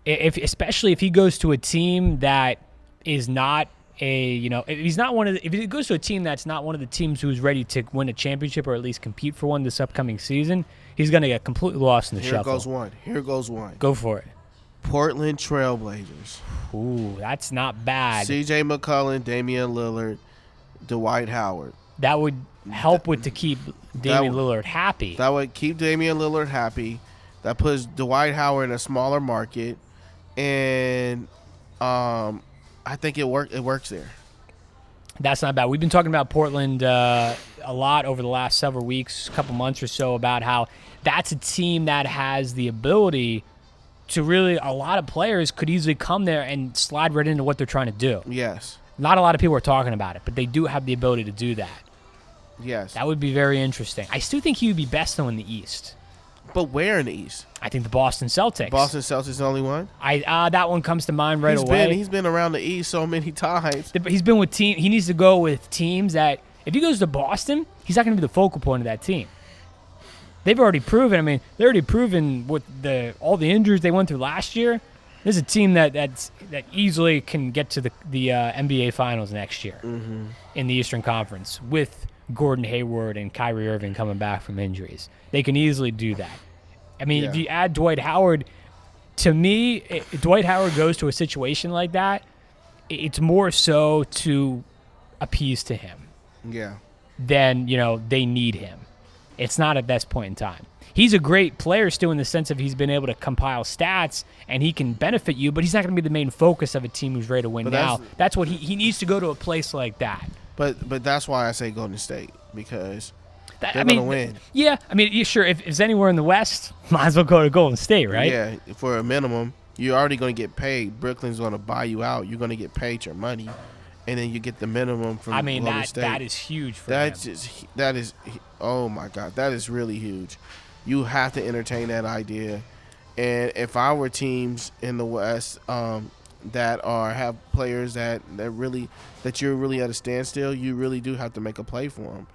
Especially if he goes to a team that is not if he goes to a team that's not one of the teams who's ready to win a championship or at least compete for one this upcoming season, he's going to get completely lost in the shuffle. Here goes one. Go for it. Portland Trailblazers. Ooh, that's not bad. C.J. McCollum, Damian Lillard, Dwight Howard. That would help to keep Damian Lillard happy. That would keep Damian Lillard happy. That puts Dwight Howard in a smaller market, and I think it works there. That's not bad. We've been talking about Portland a lot over the last several weeks, couple months or so, about how that's a team that has the ability to really, a lot of players could easily come there and slide right into what they're trying to do. Yes. Not a lot of people are talking about it, but they do have the ability to do that. Yes. That would be very interesting. I still think he would be best, though, in the East. But where in the East? I think the Boston Celtics. Boston Celtics is the only one? That one comes to mind right away. He's been around the East so many times. He's been with teams. He needs to go with teams that, if he goes to Boston, he's not going to be the focal point of that team. They've already proven. I mean, they're already proven with all the injuries they went through last year. This is a team that easily can get to the NBA Finals next year in the Eastern Conference with Gordon Hayward and Kyrie Irving coming back from injuries. They can easily do that. I mean, if you add Dwight Howard, to me, if Dwight Howard goes to a situation like that, it's more so to appease to him. Yeah. Than, they need him. It's not at this point in time. He's a great player still in the sense of he's been able to compile stats and he can benefit you, but he's not going to be the main focus of a team who's ready to win now. That's what he needs to go to a place like that. But that's why I say Golden State, because they're going to win. Yeah, I mean, sure, if it's anywhere in the West, might as well go to Golden State, right? Yeah, for a minimum. You're already going to get paid. Brooklyn's going to buy you out. You're going to get paid your money, and then you get the minimum from Golden State. That is huge for him. That is, oh my God, that is really huge. You have to entertain that idea. And if I were teams in the West that have players that you're really at a standstill, you really do have to make a play for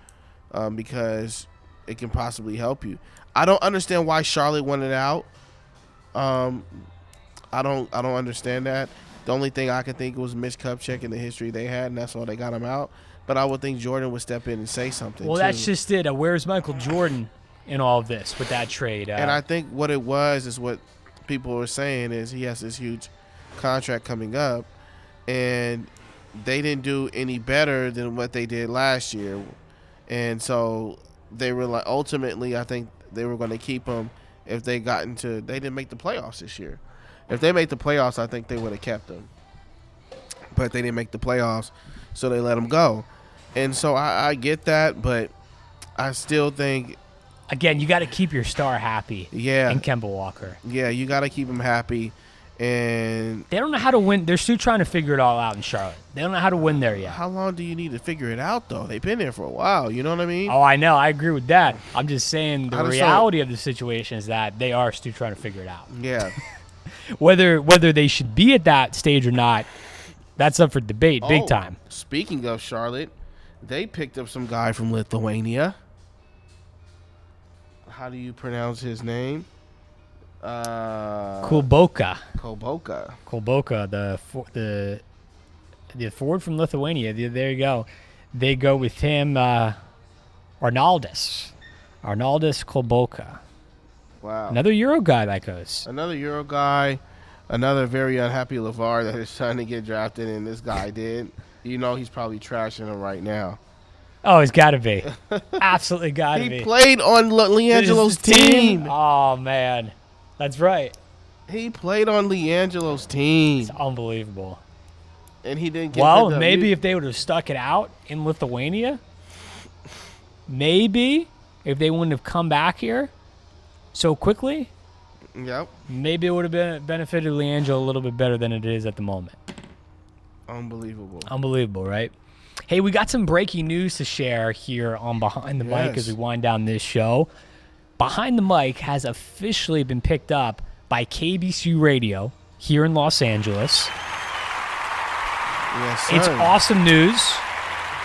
them because it can possibly help you. I don't understand why Charlotte wanted out. I don't understand that. The only thing I can think was Mitch Kupchak and the history they had, and that's why they got him out. But I would think Jordan would step in and say something. Well, that's just it. Where's Michael Jordan in all of this with that trade? And I think what it was is what people were saying is he has this huge contract coming up, and they didn't do any better than what they did last year. And so they were like, ultimately, I think they were going to keep him if they didn't make the playoffs this year. If they made the playoffs, I think they would have kept him. But they didn't make the playoffs, so they let him go. And so I get that, but I still think, again, you got to keep your star happy. Yeah. And Kemba Walker. Yeah, you got to keep him happy. And they don't know how to win. They're still trying to figure it all out in Charlotte. They don't know how to win there yet. How long do you need to figure it out, though? They've been there for a while. You know what I mean? Oh, I know. I agree with that. I'm just saying the reality of the situation is that they are still trying to figure it out. Yeah. Whether they should be at that stage or not, that's up for debate big time. Speaking of Charlotte, they picked up some guy from Lithuania. How do you pronounce his name? Kulboka. The forward from Lithuania. There you go. They go with him, Arnaldus Kulboka. Wow. Another Euro guy that goes. Another Euro guy. Another very unhappy LeVar that is trying to get drafted, and this guy did. You know he's probably trashing him right now. Oh, he's got to be. Absolutely got to be. He played on LiAngelo's team. Oh, man. That's right. He played on LiAngelo's team. It's unbelievable. And he didn't get Well, the maybe if they would have stuck it out in Lithuania, maybe if they wouldn't have come back here so quickly, Yep. maybe it would have been benefited Leandro a little bit better than it is at the moment. Unbelievable. Unbelievable, right? Hey, we got some breaking news to share here on Behind the Mic as we wind down this show. Behind the Mic has officially been picked up by KBC Radio here in Los Angeles. Yes, sir. It's awesome news.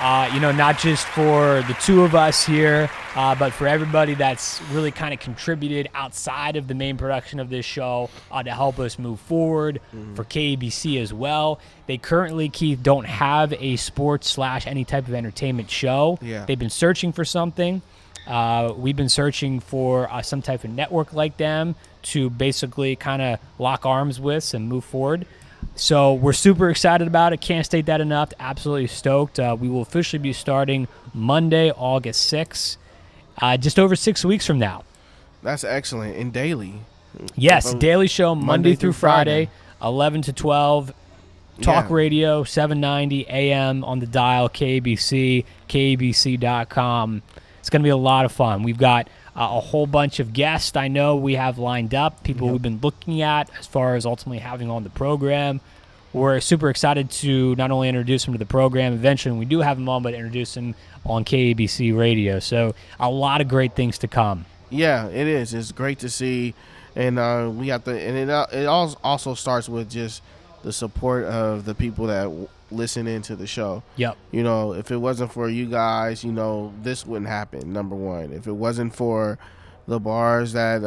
Not just for the two of us here, but for everybody that's really kind of contributed outside of the main production of this show to help us move forward, for KABC as well. They currently, Keith, don't have a sports / any type of entertainment show. Yeah. They've been searching for something. We've been searching for some type of network like them to basically kind of lock arms with and move forward. So we're super excited about it. Can't state that enough. Absolutely stoked. We will officially be starting Monday, August 6th, just over 6 weeks from now. That's excellent. And daily. Yes, daily show Monday through Friday, 11 to 12. Talk radio, 790 AM on the dial, KABC, KABC.com. It's going to be a lot of fun. We've got a whole bunch of guests I know we have lined up, people we've been looking at as far as ultimately having on the program. We're super excited to not only introduce them to the program eventually when we do have them on, but introduce them on KABC Radio. So a lot of great things to come. Yeah, it is. It's great to see. And we got it also starts with just the support of the people that listen into the show. Yep. If it wasn't for you guys, this wouldn't happen, number one. If it wasn't for the bars that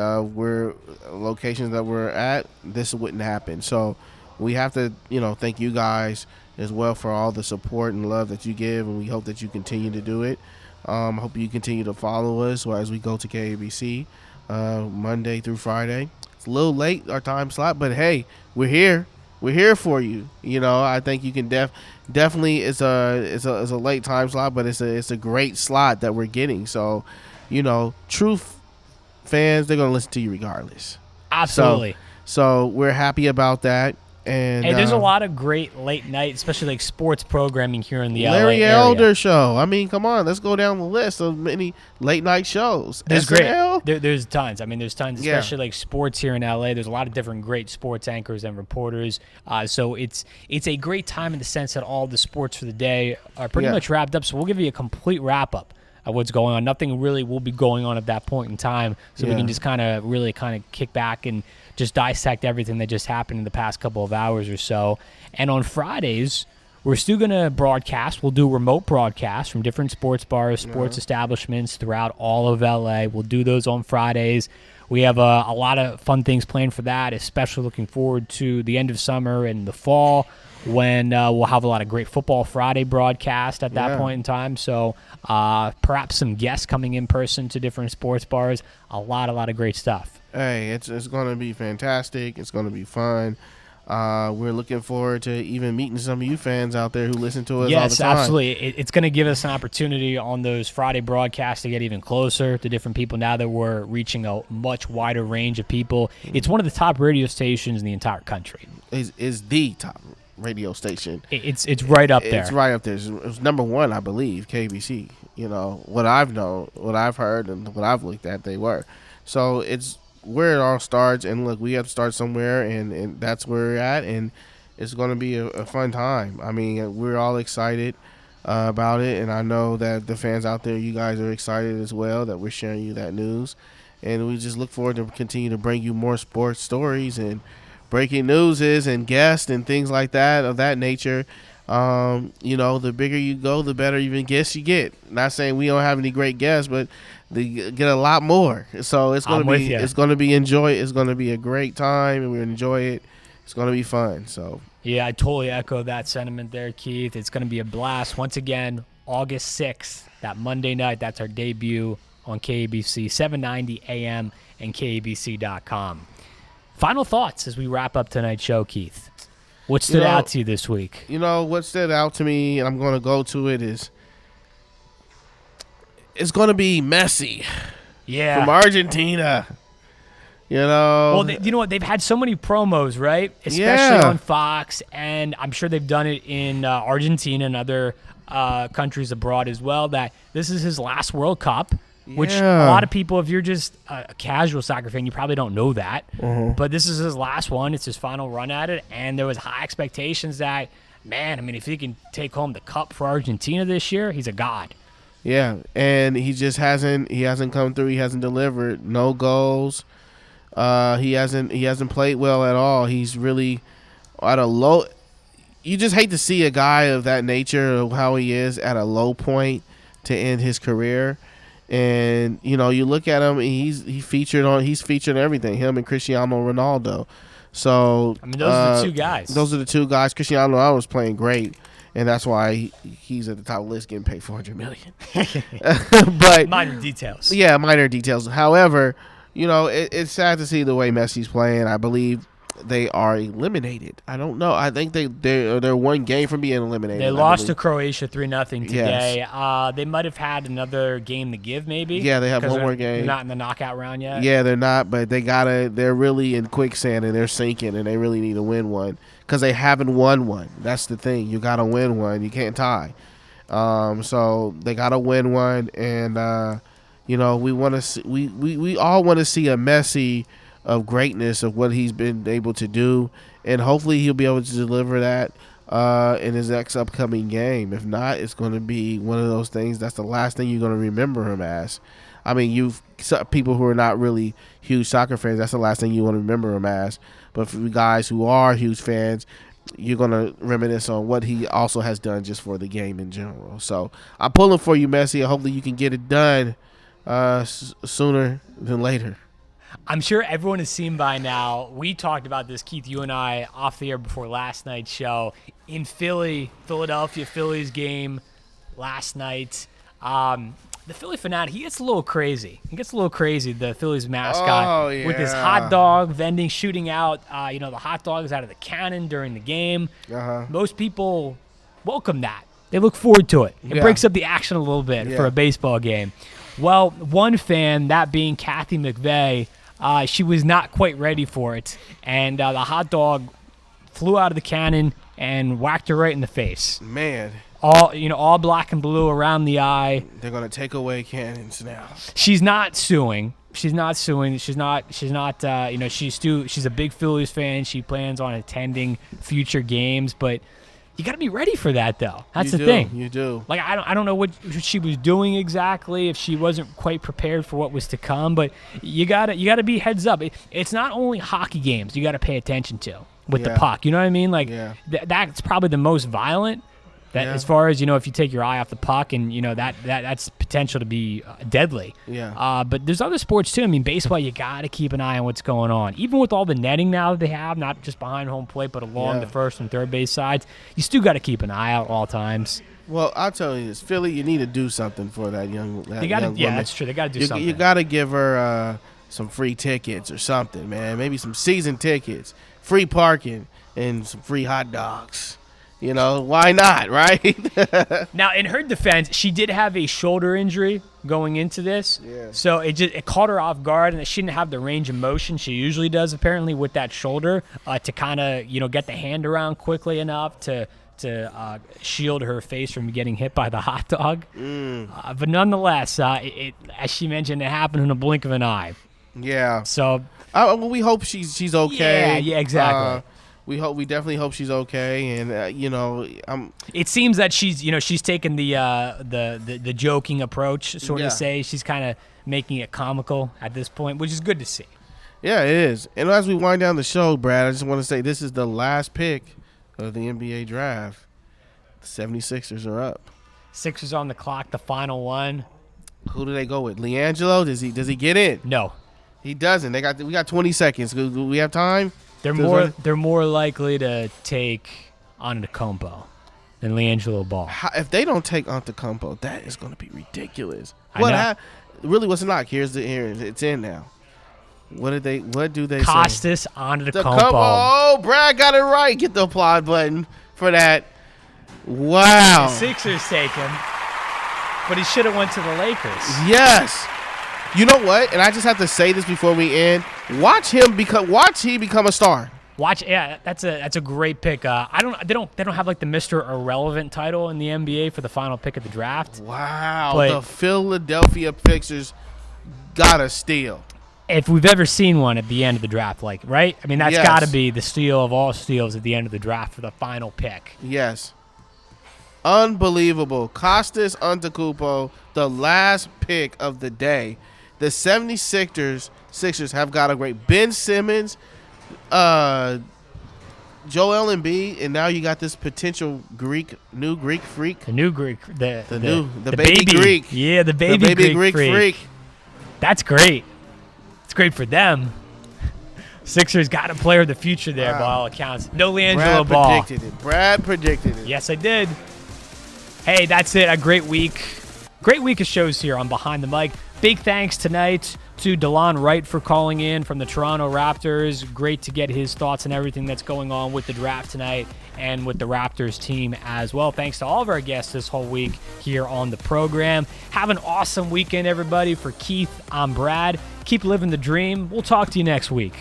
locations that we're at, this wouldn't happen. So we have to, thank you guys as well for all the support and love that you give, and we hope that you continue to do it. I hope you continue to follow us as we go to KABC Monday through Friday. It's a little late, our time slot, but hey, we're here. We're here for you. I think you can definitely it's a late time slot, but it's a great slot that we're getting. So, true fans, they're gonna listen to you regardless. Absolutely. So we're happy about that. And hey, there's a lot of great late night, especially like sports programming here in the Larry LA Elder area. show. I mean, come on, let's go down the list of many late night shows. There's SNL? great. There's tons. I mean, there's tons, especially like sports here in LA. There's a lot of different great sports anchors and reporters. So it's a great time in the sense that all the sports for the day are pretty much wrapped up. So we'll give you a complete wrap up of what's going on. Nothing really will be going on at that point in time. So we can just kind of kick back and just dissect everything that just happened in the past couple of hours or so. And on Fridays, we're still going to broadcast. We'll do remote broadcasts from different sports bars, sports establishments throughout all of LA. We'll do those on Fridays. We have a lot of fun things planned for that, especially looking forward to the end of summer and the fall when we'll have a lot of great Football Friday broadcast at that point in time. So perhaps some guests coming in person to different sports bars. A lot of great stuff. Hey, it's going to be fantastic. It's going to be fun. We're looking forward to even meeting some of you fans out there who listen to us all the time. Yes, absolutely. It's going to give us an opportunity on those Friday broadcasts to get even closer to different people now that we're reaching a much wider range of people. It's one of the top radio stations in the entire country. Is the top radio station. It's right up there. It's right up there. It's number one, I believe, KBC. What I've known, what I've heard, and what I've looked at, they were. So it's where it all starts, and look, we have to start somewhere, and that's where we're at, and it's going to be a fun time. I mean, we're all excited about it, and I know that the fans out there, you guys are excited as well that we're sharing you that news, and we just look forward to continue to bring you more sports stories and breaking news and guests and things like that of that nature. The bigger you go, the better even guests you get. Not saying we don't have any great guests, but they get a lot more. So it's going to be a great time, and we enjoy it. It's going to be fun. So yeah, I totally echo that sentiment there, Keith. It's going to be a blast. Once again, August 6th, that Monday night, that's our debut on KABC, 790 AM and KABC.com. Final thoughts as we wrap up tonight's show, Keith. What stood out to you this week? What stood out to me, and I'm going to go to it, is it's going to be Messi. Yeah. From Argentina. You know. Well, you know what? They've had so many promos, right? Especially Yeah. on Fox, and I'm sure they've done it in Argentina and other countries abroad as well, that this is his last World Cup, which a Yeah. lot of people, if you're just a casual soccer fan, you probably don't know that. But this is his last one. It's his final run at it, and there was high expectations that, man, I mean, if he can take home the cup for Argentina this year, he's a god. Yeah, and he just hasn't come through. He hasn't delivered. No goals. He hasn't played well at all. He's really at a low. You just hate to see a guy of that nature, of how he is, at a low point to end his career. And you know, you look at him, and he's featured everything. Him and Cristiano Ronaldo. So I mean, those are the two guys. Those are the two guys. Cristiano Ronaldo was playing great, and that's why he's at the top of the list, getting paid $400 million. But minor details. Yeah, minor details. However, you know, it's sad to see the way Messi's playing. I believe they are eliminated. I don't know. I think they're one game from being eliminated. They lost to Croatia 3-0 today. Yes. They might have had another game to give, maybe. Yeah, they have 'cause one more they're game. not in the knockout round yet. Yeah, they're not, but they're really in quicksand, and they're sinking, and they really need to win one because they haven't won one. That's the thing. You got to win one. You can't tie. So they got to win one, and you know, we want to see, we all want to see a Messi of greatness of what he's been able to do, and hopefully he'll be able to deliver that in his next upcoming game. If not, it's going to be one of those things that's the last thing you're going to remember him as. I mean, people who are not really huge soccer fans, that's the last thing you want to remember him as. But for you guys who are huge fans, you're going to reminisce on what he also has done just for the game in general. So I'm pulling for you, Messi, and hopefully you can get it done sooner than later. I'm sure everyone has seen by now. We talked about this, Keith, you and I, off the air before last night's show. In Philadelphia Phillies game last night. The Philly fanatic, he gets a little crazy. The Phillies mascot, with his hot dog vending, shooting out, the hot dogs out of the cannon during the game. Most people welcome that. They look forward to it. It breaks up the action a little bit for a baseball game. Well, one fan, that being Kathy McVeigh, she was not quite ready for it, and the hot dog flew out of the cannon and whacked her right in the face. Man. All black and blue around the eye. They're gonna take away cannons now. She's not suing. She's a big Phillies fan. She plans on attending future games, but you got to be ready for that, though. That's the thing. You do. Like, I don't know what she was doing exactly, if she wasn't quite prepared for what was to come, but you gotta be heads up. It's not only hockey games you got to pay attention to with the puck. You know what I mean? Like, that's probably the most violent. As far as, if you take your eye off the puck, and that's potential to be deadly. Yeah. But there's other sports too. I mean, baseball, you got to keep an eye on what's going on. Even with all the netting now that they have, not just behind home plate, but along the first and third base sides, you still got to keep an eye out all times. Well, I'll tell you this, Philly, you need to do something for that young woman. That's true. They got to do something. You got to give her some free tickets or something, man. Maybe some season tickets, free parking, and some free hot dogs. Why not, right? Now, in her defense, she did have a shoulder injury going into this. Yeah. So it caught her off guard, and she didn't have the range of motion she usually does, apparently, with that shoulder to kind of, get the hand around quickly enough to shield her face from getting hit by the hot dog. But nonetheless, as she mentioned, it happened in a blink of an eye. Yeah. So we hope she's okay. Yeah, exactly. We definitely hope she's okay, and It seems that she's taken the joking approach, sort of say. She's kind of making it comical at this point, which is good to see. Yeah, it is. And as we wind down the show, Brad, I just want to say this is the last pick of the NBA draft. The 76ers are up. Sixers on the clock, the final one. Who do they go with? Leangelo? Does he get in? No, he doesn't. We got 20 seconds. Do we have time? They're more likely to take Antetokounmpo than LiAngelo Ball. If they don't take Antetokounmpo, that is going to be ridiculous. Really, what's the knock? It's in now. What do they Costas say? Antetokounmpo. Oh, Brad got it right. Get the applaud button for that. Wow. The Sixers take him, but he should have went to the Lakers. Yes. You know what? And I just have to say this before we end. Watch he become a star. That's a great pick. They don't have like the Mr. Irrelevant title in the NBA for the final pick of the draft. Wow, but the Philadelphia Sixers got a steal. If we've ever seen one at the end of the draft, like, right? I mean, that's Yes. got to be the steal of all steals at the end of the draft for the final pick. Yes. Unbelievable. Kostas Antetokounmpo, the last pick of the day. The 76ers have got a great Ben Simmons, Joel Embiid, and now you got this potential new Greek freak. The new Greek, the baby Greek. Yeah, the baby Greek freak. That's great. It's great for them. Sixers got a player of the future there by all accounts. No LiAngelo Ball. Brad predicted it. Yes, I did. Hey, that's it. A great week. Great week of shows here on Behind the Mic. Big thanks tonight to DeLon Wright for calling in from the Toronto Raptors. Great to get his thoughts on everything that's going on with the draft tonight and with the Raptors team as well. Thanks to all of our guests this whole week here on the program. Have an awesome weekend, everybody. For Keith, I'm Brad. Keep living the dream. We'll talk to you next week.